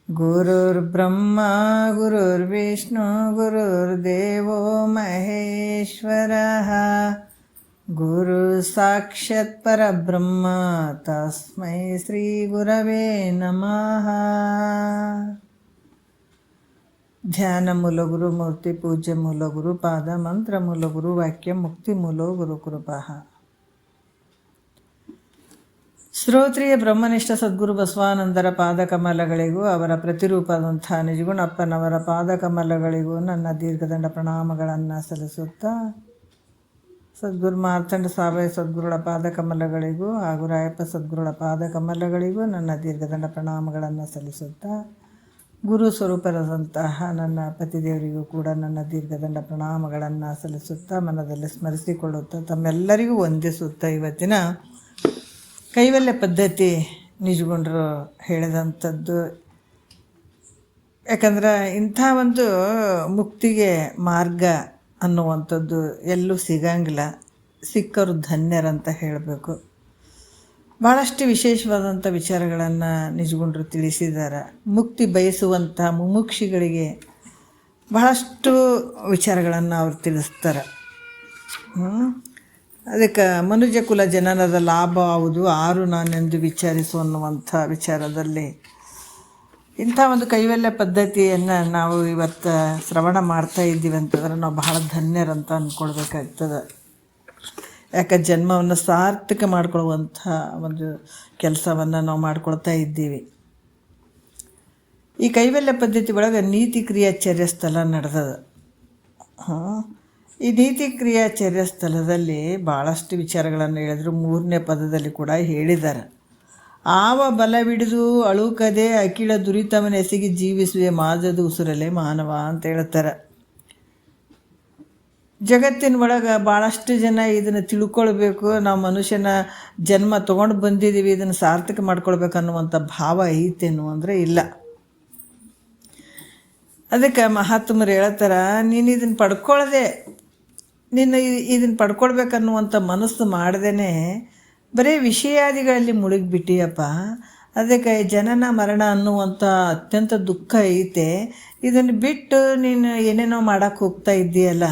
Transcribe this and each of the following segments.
ಗುರುರ್ಬ್ರಹ್ಮ ಗುರುರ್ವಿಷ್ಣು ಗುರುರ್ದೇವೋ ಮಹೇಶ್ವರಃ ಗುರು ಸಾಕ್ಷಾತ್ ಪರಬ್ರಹ್ಮ ತಸ್ಮೈ ಶ್ರೀ ಗುರವೇ ನಮಃ. ಧ್ಯಾನ ಮೂಲ ಗುರು ಮೂರ್ತಿ ಪೂಜ್ಯ ಮೂಲ ಗುರು ಪಾದ ಮಂತ್ರ ಮೂಲ ಗುರು ವಾಕ್ಯ ಮುಕ್ತಿ ಮೂಲೋ ಗುರು ಕೃಪಃ. ಶ್ರೋತ್ರಿಯ ಬ್ರಹ್ಮನಿಷ್ಠ ಸದ್ಗುರು ಬಸವಾನಂದರ ಪಾದಕಮಲಗಳಿಗೂ ಅವರ ಪ್ರತಿರೂಪದಂಥ ನಿಜಗುಣಪ್ಪನವರ ಪಾದಕಮಲಗಳಿಗೂ ನನ್ನ ದೀರ್ಘದಂಡ ಪ್ರಣಾಮಗಳನ್ನು ಸಲ್ಲಿಸುತ್ತಾ, ಸದ್ಗುರು ಮಾರ್ತಾಂಡ ಸಾಬಾಯಿ ಸದ್ಗುರುಗಳ ಪಾದಕಮಲಗಳಿಗೂ ಹಾಗೂ ರಾಯಪ್ಪ ಸದ್ಗುರುಗಳ ಪಾದಕಮಲಗಳಿಗೂ ನನ್ನ ದೀರ್ಘದಂಡ ಪ್ರಣಾಮಗಳನ್ನು ಸಲ್ಲಿಸುತ್ತಾ, ಗುರು ಸ್ವರೂಪರಾದಂತಹ ನನ್ನ ಪತಿದೇವರಿಗೂ ಕೂಡ ನನ್ನ ದೀರ್ಘದಂಡ ಪ್ರಣಾಮಗಳನ್ನು ಸಲ್ಲಿಸುತ್ತಾ, ಮನದಲ್ಲಿ ಸ್ಮರಿಸಿಕೊಳ್ಳುತ್ತಾ, ತಮ್ಮೆಲ್ಲರಿಗೂ ವಂದಿಸುತ್ತಾ, ಇವತ್ತಿನ ಕೈವಲ್ಯ ಪದ್ಧತಿ ನಿಜಗೊಂಡರು ಹೇಳಿದಂಥದ್ದು. ಯಾಕಂದ್ರೆ ಇಂಥ ಒಂದು ಮುಕ್ತಿಗೆ ಮಾರ್ಗ ಅನ್ನುವಂಥದ್ದು ಎಲ್ಲೂ ಸಿಗಂಗಿಲ್ಲ, ಸಿಕ್ಕರು ಧನ್ಯರಂತ ಹೇಳಬೇಕು. ಭಾಳಷ್ಟು ವಿಶೇಷವಾದಂಥ ವಿಚಾರಗಳನ್ನು ನಿಜಗೊಂಡರು ತಿಳಿಸಿದ್ದಾರೆ. ಮುಕ್ತಿ ಬಯಸುವಂಥ ಮುಮುಕ್ಷಿಗಳಿಗೆ ಬಹಳಷ್ಟು ವಿಚಾರಗಳನ್ನು ಅವರು ತಿಳಿಸ್ತಾರೆ. ಅದಕ್ಕೆ ಮನುಜ ಕುಲ ಜನನದ ಲಾಭ ಯಾವುದು ಆರು ನಾನೆಂದು ವಿಚಾರಿಸು ಅನ್ನುವಂಥ ವಿಚಾರದಲ್ಲಿ ಇಂಥ ಒಂದು ಕೈವಲ್ಯ ಪದ್ಧತಿಯನ್ನು ನಾವು ಇವತ್ತು ಶ್ರವಣ ಮಾಡ್ತಾ ಇದ್ದೀವಿ ಅಂತಂದ್ರೆ ನಾವು ಬಹಳ ಧನ್ಯರಂತ ಅಂದ್ಕೊಳ್ಬೇಕಾಗ್ತದೆ. ಯಾಕೆ ಜನ್ಮವನ್ನು ಸಾರ್ಥಕ ಮಾಡ್ಕೊಳ್ಳುವಂಥ ಒಂದು ಕೆಲಸವನ್ನು ನಾವು ಮಾಡ್ಕೊಳ್ತಾ ಇದ್ದೀವಿ. ಈ ಕೈವಲ್ಯ ಪದ್ಧತಿ ಒಳಗೆ ನೀತಿ ಕ್ರಿಯಾಚರ್ಯ ಸ್ಥಳ ನಡೆದದ. ಈ ನೀತಿ ಕ್ರಿಯಾಚರ್ಯ ಸ್ಥಳದಲ್ಲಿ ಭಾಳಷ್ಟು ವಿಚಾರಗಳನ್ನು ಹೇಳಿದ್ರು. 3ನೇ ಪದದಲ್ಲಿ ಕೂಡ ಹೇಳಿದ್ದಾರೆ. ಆವ ಬಲವಿಡಿದು ಅಳುಕದೆ ಅಖಿಳ ದುರಿತವನ ಎಸಗಿ ಜೀವಿಸುವೆ ಮಾಜದ ಉಸುರಲೆ ಮಾನವ ಅಂತ ಹೇಳ್ತಾರೆ. ಜಗತ್ತಿನ ಒಳಗೆ ಭಾಳಷ್ಟು ಜನ ಇದನ್ನು ತಿಳ್ಕೊಳ್ಬೇಕು, ನಾವು ಮನುಷ್ಯನ ಜನ್ಮ ತೊಗೊಂಡು ಬಂದಿದ್ದೀವಿ, ಇದನ್ನು ಸಾರ್ಥಕ ಮಾಡ್ಕೊಳ್ಬೇಕು ಅನ್ನುವಂಥ ಭಾವ ಐತೇನು ಅಂದರೆ ಇಲ್ಲ. ಅದಕ್ಕೆ ಮಹಾತ್ಮರು ಹೇಳ್ತಾರೆ, ನೀನು ಇದನ್ನು ಪಡ್ಕೊಳ್ಳದೆ, ನೀನು ಇದನ್ನು ಪಡ್ಕೊಳ್ಬೇಕನ್ನುವಂಥ ಮನಸ್ಸು ಮಾಡ್ದೇ ಬರೀ ವಿಷಯಾದಿಗಳಲ್ಲಿ ಮುಳುಗಿಬಿಟ್ಟಿಯಪ್ಪ. ಅದಕ್ಕೆ ಜನನ ಮರಣ ಅನ್ನುವಂಥ ಅತ್ಯಂತ ದುಃಖ ಐತೆ. ಇದನ್ನು ಬಿಟ್ಟು ನೀನು ಏನೇನೋ ಮಾಡೋಕ್ಕೆ ಹೋಗ್ತಾ ಇದ್ದೀಯಲ್ಲ,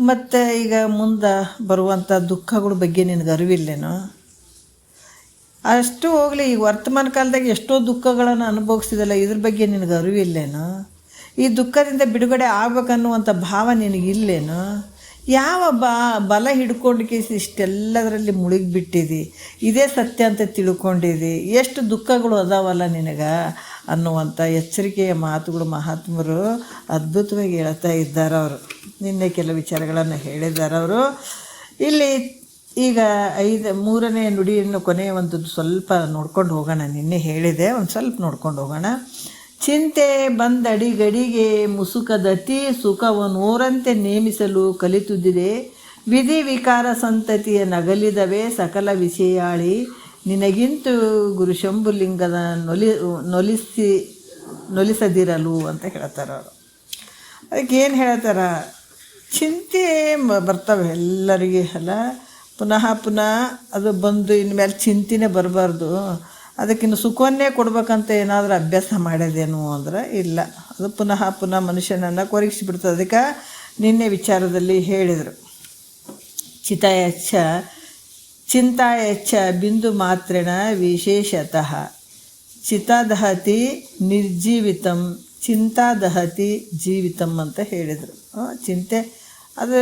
ಮತ್ತು ಈಗ ಮುಂದೆ ಬರುವಂಥ ದುಃಖಗಳ ಬಗ್ಗೆ ನಿನಗೆ ಅರಿವಿಲ್ಲೇನೋ? ಅಷ್ಟು ಹೋಗಲಿ, ಈಗ ವರ್ತಮಾನ ಕಾಲದಾಗ ಎಷ್ಟೋ ದುಃಖಗಳನ್ನು ಅನುಭವಿಸಿದಲ್ಲ, ಇದ್ರ ಬಗ್ಗೆ ನಿನಗೆ ಅರಿವಿಲ್ಲೇನೋ? ಈ ದುಃಖದಿಂದ ಬಿಡುಗಡೆ ಆಗ್ಬೇಕನ್ನುವಂಥ ಭಾವ ನಿನಗಿಲ್ಲೇನೋ? ಯಾವ ಬಲ ಹಿಡ್ಕೊಂಡು ಕೇಸಿ ಇಷ್ಟೆಲ್ಲದರಲ್ಲಿ ಮುಳುಗಿಬಿಟ್ಟಿದಿ, ಇದೇ ಸತ್ಯ ಅಂತ ತಿಳ್ಕೊಂಡಿದಿ, ಎಷ್ಟು ದುಃಖಗಳು ಅದಾವಲ್ಲ ನಿನಗೆ ಅನ್ನುವಂಥ ಎಚ್ಚರಿಕೆಯ ಮಾತುಗಳು ಮಹಾತ್ಮರು ಅದ್ಭುತವಾಗಿ ಹೇಳ್ತಾ ಇದ್ದಾರೆ. ಅವರು ನಿನ್ನೆ ಕೆಲವು ವಿಚಾರಗಳನ್ನು ಹೇಳಿದ್ದಾರೆ. ಅವರು ಇಲ್ಲಿ ಈಗ 3ನೇ ನುಡಿಯನ್ನು ಕೊನೆಯ ಒಂದು ಸ್ವಲ್ಪ ನೋಡ್ಕೊಂಡು ಹೋಗೋಣ. ನಿನ್ನೆ ಹೇಳಿದೆ, ಒಂದು ಸ್ವಲ್ಪ ನೋಡ್ಕೊಂಡು ಹೋಗೋಣ. ಚಿಂತೆ ಬಂದಡಿಗಡಿಗೆ ಮುಸುಕದತಿ ಸುಖವನೋರಂತೆ ನೇಮಿಸಲು ಕಲಿತುದಿದೆ. ವಿಧಿ ವಿಕಾರ ಸಂತತಿಯ ನಗಲಿದವೇ ಸಕಲ ವಿಷಯಾಳಿ ನಿನಗಿಂತೂ ಗುರುಶಂಭುಲಿಂಗದ ನೊಲಿಸದಿರಲು ಅಂತ ಹೇಳ್ತಾರೆ ಅವರು. ಅದಕ್ಕೆ ಏನು ಹೇಳ್ತಾರೆ, ಚಿಂತೆ ಬರ್ತವೆ ಎಲ್ಲರಿಗೆ ಅಲ್ಲ, ಪುನಃ ಅದು ಬಂದು ಇನ್ಮೇಲೆ ಚಿಂತೆನೇ ಬರಬಾರ್ದು. ಅದಕ್ಕಿನ್ನು ಸುಖವನ್ನೇ ಕೊಡ್ಬೇಕಂತ ಏನಾದರೂ ಅಭ್ಯಾಸ ಮಾಡೋದೇನು ಅಂದರೆ ಇಲ್ಲ, ಅದು ಪುನಃ ಮನುಷ್ಯನನ್ನು ಕೊರಗಿಸಿಬಿಡ್ತದೆ. ಅದಕ್ಕೆ ನಿನ್ನೆ ವಿಚಾರದಲ್ಲಿ ಹೇಳಿದರು, ಚಿಂತಾಯಚ್ಛ ಬಿಂದು ಮಾತ್ರೇಣ ವಿಶೇಷತಃ ಚಿತಾದಹತಿ ನಿರ್ಜೀವಿತಂ ಚಿಂತಾದಹತಿ ಜೀವಿತಂ ಅಂತ ಹೇಳಿದರು. ಚಿಂತೆ ಅದು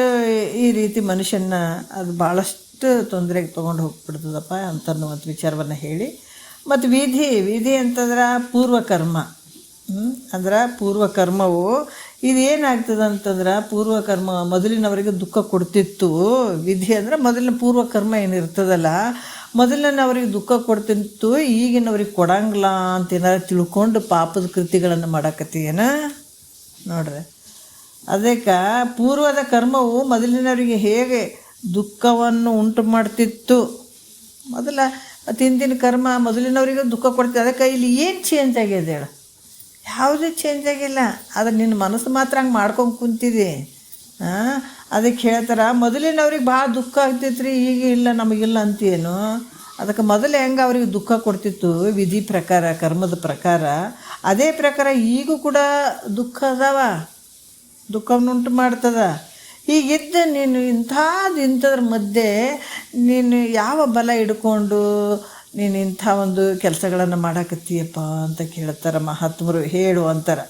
ಈ ರೀತಿ ಮನುಷ್ಯನ ಅದು ಭಾಳಷ್ಟು ತೊಂದರೆಗೆ ತೊಗೊಂಡು ಹೋಗ್ಬಿಡ್ತದಪ್ಪ ಅಂತನ್ನುವಂಥ ವಿಚಾರವನ್ನು ಹೇಳಿ, ಮತ್ತು ವಿಧಿ ಅಂತಂದ್ರೆ ಪೂರ್ವಕರ್ಮ. ಅಂದ್ರೆ ಪೂರ್ವಕರ್ಮವು ಇದು ಏನಾಗ್ತದೆ ಅಂತಂದ್ರೆ, ಪೂರ್ವಕರ್ಮ ಮೊದಲಿನವರಿಗೆ ದುಃಖ ಕೊಡ್ತಿತ್ತು. ವಿಧಿ ಅಂದರೆ ಮೊದಲಿನ ಪೂರ್ವಕರ್ಮ ಏನಿರ್ತದಲ್ಲ, ಮೊದಲಿನವರಿಗೆ ದುಃಖ ಕೊಡ್ತಿತ್ತು, ಈಗಿನವ್ರಿಗೆ ಕೊಡಂಗಿಲ್ಲ ಅಂತ ಏನಾರು ತಿಳ್ಕೊಂಡು ಪಾಪದ ಕೃತಿಗಳನ್ನು ಮಾಡಕತ್ತೀಯೇನ ನೋಡ್ರಿ. ಅದಕ್ಕೆ ಪೂರ್ವದ ಕರ್ಮವು ಮೊದಲಿನವರಿಗೆ ಹೇಗೆ ದುಃಖವನ್ನು ಉಂಟು ಮಾಡ್ತಿತ್ತು, ಮೊದಲ ಹಿಂದಿನ ಕರ್ಮ ಮೊದಲಿನವರಿಗೆ ದುಃಖ ಕೊಡ್ತಿದ್ದೆ. ಅದಕ್ಕೆ ಇಲ್ಲಿ ಏನು ಚೇಂಜ್ ಆಗಿದೆ ಹೇಳು? ಯಾವುದೇ ಚೇಂಜ್ ಆಗಿಲ್ಲ. ಆದರೆ ನಿನ್ನ ಮನಸ್ಸು ಮಾತ್ರ ಹಂಗೆ ಮಾಡ್ಕೊಂಡು ಕುಂತಿದೆ. ಅದಕ್ಕೆ ಹೇಳ್ತಾರೆ ಮೊದಲಿನವ್ರಿಗೆ ಭಾಳ ದುಃಖ ಆಗ್ತೈತೆ ರೀ, ಈಗ ಇಲ್ಲ ನಮಗಿಲ್ಲ ಅಂತೀನು. ಅದಕ್ಕೆ ಮೊದಲು ಹೆಂಗೆ ಅವ್ರಿಗೆ ದುಃಖ ಕೊಡ್ತಿತ್ತು ವಿಧಿ ಪ್ರಕಾರ, ಕರ್ಮದ ಪ್ರಕಾರ, ಅದೇ ಪ್ರಕಾರ ಈಗೂ ಕೂಡ ದುಃಖ ಅದಾವ, ದುಃಖವನ್ನುಂಟು ಮಾಡ್ತದ. ಹೀಗಿದ್ದ ನೀನು ಇಂಥದ್ರ ಮಧ್ಯೆ ನೀನು ಯಾವ ಬಲ ಹಿಡ್ಕೊಂಡು ನೀನು ಇಂಥ ಒಂದು ಕೆಲಸಗಳನ್ನು ಮಾಡಾಕತ್ತೀಯಪ್ಪ ಅಂತ ಕೇಳ್ತಾರೆ ಮಹಾತ್ಮರು, ಹೇಳು ಅಂತಾರೆ.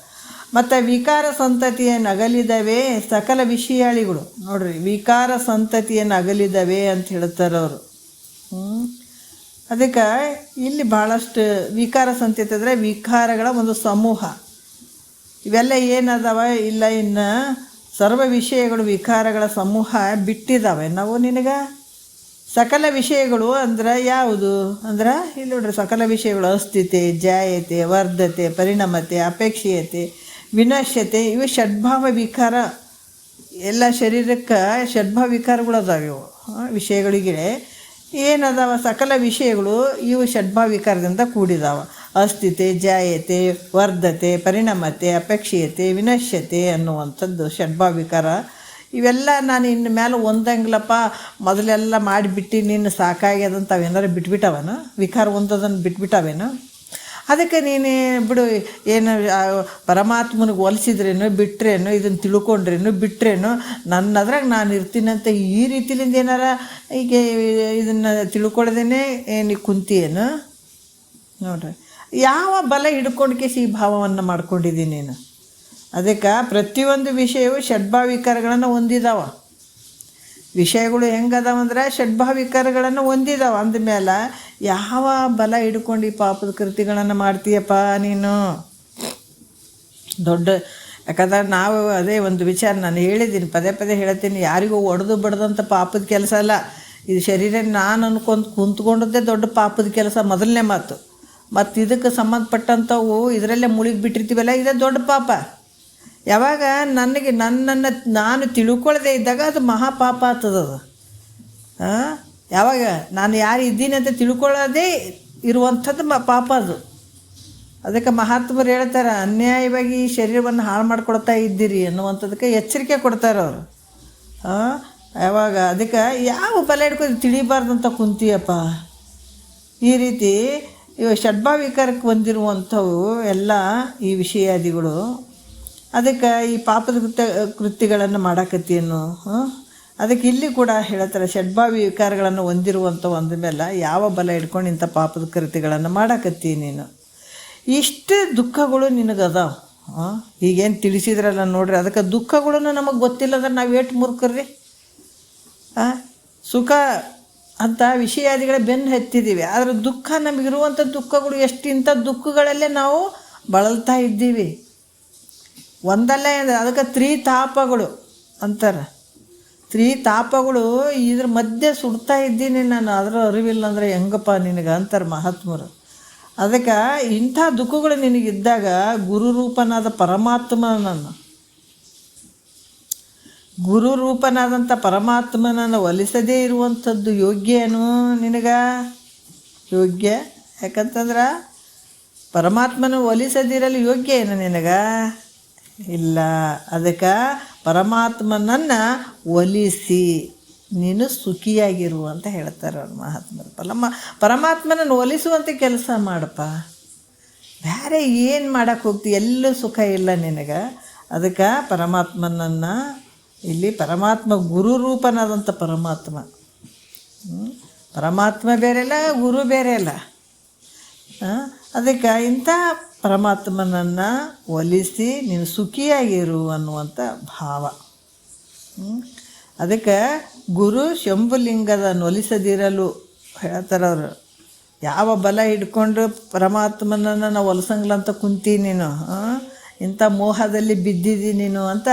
ಮತ್ತು ವಿಕಾರ ಸಂತತಿಯನ್ನು ಅಗಲಿದವೆ ಸಕಲ ವಿಷಯಾಳಿಗಳು. ನೋಡ್ರಿ, ವಿಕಾರ ಸಂತತಿಯನ್ನು ಅಗಲಿದವೆ ಅಂತ ಹೇಳ್ತಾರೆ ಅವರು. ಅದಕ್ಕೆ ಇಲ್ಲಿ ಭಾಳಷ್ಟು ವಿಕಾರ ಸಂತತಿ ಅಂದರೆ ವಿಕಾರಗಳ ಒಂದು ಸಮೂಹ. ಇವೆಲ್ಲ ಏನದಾವ ಇಲ್ಲ, ಇನ್ನು ಸರ್ವ ವಿಷಯಗಳು ವಿಕಾರಗಳ ಸಮೂಹ ಬಿಟ್ಟಿದ್ದಾವೆ. ನಾವು ನಿನಗೆ ಸಕಲ ವಿಷಯಗಳು ಅಂದ್ರೆ ಯಾವುದು ಅಂದ್ರೆ ಇಲ್ಲಿ ನೋಡ್ರಿ, ಸಕಲ ವಿಷಯಗಳು ಅಸ್ಥಿತೆ, ಜಾಯತೆ, ವರ್ಧತೆ, ಪರಿಣಮತೆ, ಅಪೇಕ್ಷೀಯತೆ, ವಿನಶ್ಯತೆ, ಇವು ಷಡ್ಭಾವ ವಿಕಾರ. ಎಲ್ಲ ಶರೀರಕ್ಕೆ ಷಡ್ಭಾವ ವಿಕಾರಗಳು ಅದಾವೆ. ಇವು ವಿಷಯಗಳಿಗೆ ಏನದಾವ, ಸಕಲ ವಿಷಯಗಳು ಇವು ಷಡ್ಭಾವ ವಿಕಾರದಿಂದ ಕೂಡಿದಾವ. ಅಸ್ಥಿತೆ, ಜಾಯತೆ, ವರ್ಧತೆ, ಪರಿಣಮತೆ, ಅಪೇಕ್ಷೀಯತೆ, ವಿನಶ್ಯತೆ ಅನ್ನುವಂಥದ್ದು ಷಡ್ಭಾವ ವಿಕಾರ. ಇವೆಲ್ಲ ನಾನು ಇನ್ನು ಮೇಲೆ ಒಂದಂಗಿಲ್ಲಪ್ಪ, ಮೊದಲೆಲ್ಲ ಮಾಡಿಬಿಟ್ಟು ನಿನ್ನ ಸಾಕಾಗ್ಯದಂತ ಅವೇನಾರು ಬಿಟ್ಬಿಟ್ಟವೇನು, ವಿಕಾರ ಒಂದದನ್ನು ಬಿಟ್ಬಿಟ್ಟವೇನು. ಅದಕ್ಕೆ ನೀನು ಬಿಡು, ಏನು ಪರಮಾತ್ಮನಿಗೆ ಹೋಲಿಸಿದ್ರೇನು ಬಿಟ್ರೇನು, ಇದನ್ನು ತಿಳ್ಕೊಂಡ್ರೇನು ಬಿಟ್ರೇನು, ನನ್ನದ್ರಾಗ ನಾನು ಇರ್ತೀನಂತ ಈ ರೀತಿಲಿಂದ ಏನಾರ ಈಗ ಇದನ್ನು ತಿಳ್ಕೊಳ್ಳೋದೇನೆ ನೀ ಕುಂತಿಯೇನು. ನೋಡ್ರಿ, ಯಾವ ಬಲ ಹಿಡ್ಕೊಂಡು ಕೇಸಿ ಈ ಭಾವವನ್ನು ಮಾಡ್ಕೊಂಡಿದ್ದೀನಿ ನೀನು. ಅದಕ್ಕೆ ಪ್ರತಿಯೊಂದು ವಿಷಯವು ಷಡ್ಭಾವಿಕಾರಗಳನ್ನು ಹೊಂದಿದಾವ. ವಿಷಯಗಳು ಹೆಂಗದಾವಂದ್ರೆ ಷಡ್ಭಾವಿಕಾರಗಳನ್ನು ಹೊಂದಿದಾವ. ಅಂದಮೇಲೆ ಯಾವ ಬಲ ಹಿಡ್ಕೊಂಡು ಈ ಪಾಪದ ಕೃತಿಗಳನ್ನು ಮಾಡ್ತೀಯಪ್ಪ ನೀನು. ದೊಡ್ಡ ಯಾಕಂದ್ರೆ ನಾವು ಅದೇ ಒಂದು ವಿಚಾರ ನಾನು ಹೇಳಿದ್ದೀನಿ, ಪದೇ ಪದೇ ಹೇಳ್ತೀನಿ, ಯಾರಿಗೂ ಒಡೆದು ಬಡ್ದಂಥ ಪಾಪದ ಕೆಲಸ ಅಲ್ಲ ಇದು. ಶರೀರ ನಾನು ಅನ್ಕೊಂಡು ಕುಂತ್ಕೊಂಡದ್ದೇ ದೊಡ್ಡ ಪಾಪದ ಕೆಲಸ, ಮೊದಲನೇ ಮಾತು. ಮತ್ತು ಇದಕ್ಕೆ ಸಂಬಂಧಪಟ್ಟಂಥವು ಇದರಲ್ಲೇ ಮುಳುಗಿ ಬಿಟ್ಟಿರ್ತೀವಲ್ಲ, ಇದೇ ದೊಡ್ಡ ಪಾಪ. ಯಾವಾಗ ನನ್ನನ್ನು ನಾನು ತಿಳ್ಕೊಳ್ಳದೆ ಇದ್ದಾಗ ಅದು ಮಹಾಪಾಪ ಆಗ್ತದದು. ಯಾವಾಗ ನಾನು ಯಾರು ಇದ್ದೀನಿ ಅಂತ ತಿಳ್ಕೊಳ್ಳೋದೇ ಇರುವಂಥದ್ದು ಪಾಪ ಅದು. ಅದಕ್ಕೆ ಮಹಾತ್ಮರು ಹೇಳ್ತಾರೆ, ಅನ್ಯಾಯವಾಗಿ ಈ ಶರೀರವನ್ನು ಹಾಳು ಮಾಡ್ಕೊಳ್ತಾ ಇದ್ದೀರಿ ಅನ್ನುವಂಥದ್ದಕ್ಕೆ ಎಚ್ಚರಿಕೆ ಕೊಡ್ತಾರೆ ಅವರು. ಯಾವಾಗ ಅದಕ್ಕೆ ಯಾವ ಬಲ ಹಿಡ್ಕೊಂಡು ತಿಳಿಬಾರ್ದಂತ ಕುಂತೀಯಪ್ಪ. ಈ ರೀತಿ ಇವು ಷಡ್ಭಾವಿಕಾರಕ್ಕೆ ಬಂದಿರುವಂಥವು ಎಲ್ಲ ಈ ವಿಷಯಾದಿಗಳು. ಅದಕ್ಕೆ ಈ ಪಾಪದ ಕೃತ್ಯಗಳನ್ನು ಮಾಡಾಕತ್ತೀನು. ಅದಕ್ಕೆ ಇಲ್ಲಿ ಕೂಡ ಹೇಳ್ತಾರೆ, ಷಡ್ಭಾವಿ ವಿಕಾರಗಳನ್ನು ಹೊಂದಿರುವಂಥವು ಅಂದಮೇಲೆ ಯಾವ ಬಲ ಹಿಡ್ಕೊಂಡು ಇಂಥ ಪಾಪದ ಕೃತ್ಯಗಳನ್ನು ಮಾಡಾಕತ್ತಿ ನೀನು. ಇಷ್ಟು ದುಃಖಗಳು ನಿನಗದಾವ. ಈಗೇನು ತಿಳಿಸಿದ್ರಲ್ಲ ನೋಡ್ರಿ, ಅದಕ್ಕೆ ದುಃಖಗಳನ್ನು ನಮಗೆ ಗೊತ್ತಿಲ್ಲದ್ರೆ ನಾವು ಏಟು ಮೂರ್ಖರ್ರಿ. ಸುಖ ಅಂತ ವಿಷಯಾದಿಗಳ ಬೆನ್ನು ಹತ್ತಿದ್ದೀವಿ, ಆದರೆ ದುಃಖ ನಮಗಿರುವಂಥ ದುಃಖಗಳು ಎಷ್ಟು, ಇಂಥ ದುಃಖಗಳಲ್ಲೇ ನಾವು ಬಳಲ್ತಾ ಇದ್ದೀವಿ. ಒಂದಲ್ಲೇ ಅದಕ್ಕೆ ತ್ರಿತಾಪಗಳು ಅಂತಾರೆ. ತ್ರಿತಾಪಗಳು ಇದ್ರ ಮಧ್ಯೆ ಸುಡ್ತಾ ಇದ್ದೀನಿ ನಾನು, ಅದರ ಅರಿವಿಲ್ಲ ಅಂದರೆ ಹೆಂಗಪ್ಪ ನಿನಗೆ ಅಂತಾರೆ ಮಹಾತ್ಮರು. ಅದಕ್ಕೆ ಇಂಥ ದುಃಖಗಳು ನಿನಗಿದ್ದಾಗ ಗುರುರೂಪನಾದ ಪರಮಾತ್ಮನನ್ನು, ಗುರುರೂಪನಾದಂಥ ಪರಮಾತ್ಮನನ್ನು ಒಲಿಸದೇ ಇರುವಂಥದ್ದು ಯೋಗ್ಯನು ನಿನಗೆ? ಯೋಗ್ಯ? ಯಾಕಂತಂದ್ರೆ ಪರಮಾತ್ಮನ ಒಲಿಸದಿರಲು ಯೋಗ್ಯ ಏನು ನಿನಗೆ? ಇಲ್ಲ. ಅದಕ್ಕೆ ಪರಮಾತ್ಮನನ್ನು ಒಲಿಸಿ ನೀನು ಸುಖಿಯಾಗಿರು ಅಂತ ಹೇಳ್ತಾರೆ ಅವ್ರು ಮಹಾತ್ಮರು. ಪರಮಾತ್ಮನನ್ನು ಒಲಿಸುವಂಥ ಕೆಲಸ ಮಾಡಪ್ಪ, ಬೇರೆ ಏನು ಮಾಡೋಕ್ಕೆ ಹೋಗ್ತಿ, ಎಲ್ಲೂ ಸುಖ ಇಲ್ಲ ನಿನಗೆ. ಅದಕ್ಕೆ ಪರಮಾತ್ಮನನ್ನು ಇಲ್ಲಿ ಪರಮಾತ್ಮ ಗುರುರೂಪನಾದಂಥ ಪರಮಾತ್ಮ, ಪರಮಾತ್ಮ ಬೇರೆ ಅಲ್ಲ, ಗುರು ಬೇರೆ ಅಲ್ಲ. ಅದಕ್ಕೆ ಇಂಥ ಪರಮಾತ್ಮನನ್ನು ಒಲಿಸಿ ನೀನು ಸುಖಿಯಾಗಿರು ಅನ್ನುವಂಥ ಭಾವ. ಅದಕ್ಕೆ ಗುರು ಶಂಭುಲಿಂಗದ ಒಲಿಸದಿರಲು ಹೇಳ್ತಾರೆ ಅವರು. ಯಾವ ಬಲ ಹಿಡ್ಕೊಂಡು ಪರಮಾತ್ಮನನ್ನು ನಾವು ಒಲಿಸಂಗಿಲ್ಲ ಅಂತ ಕುಂತಿ ನೀನು, ಇಂಥ ಮೋಹದಲ್ಲಿ ಬಿದ್ದಿದ್ದಿ ನೀನು ಅಂತ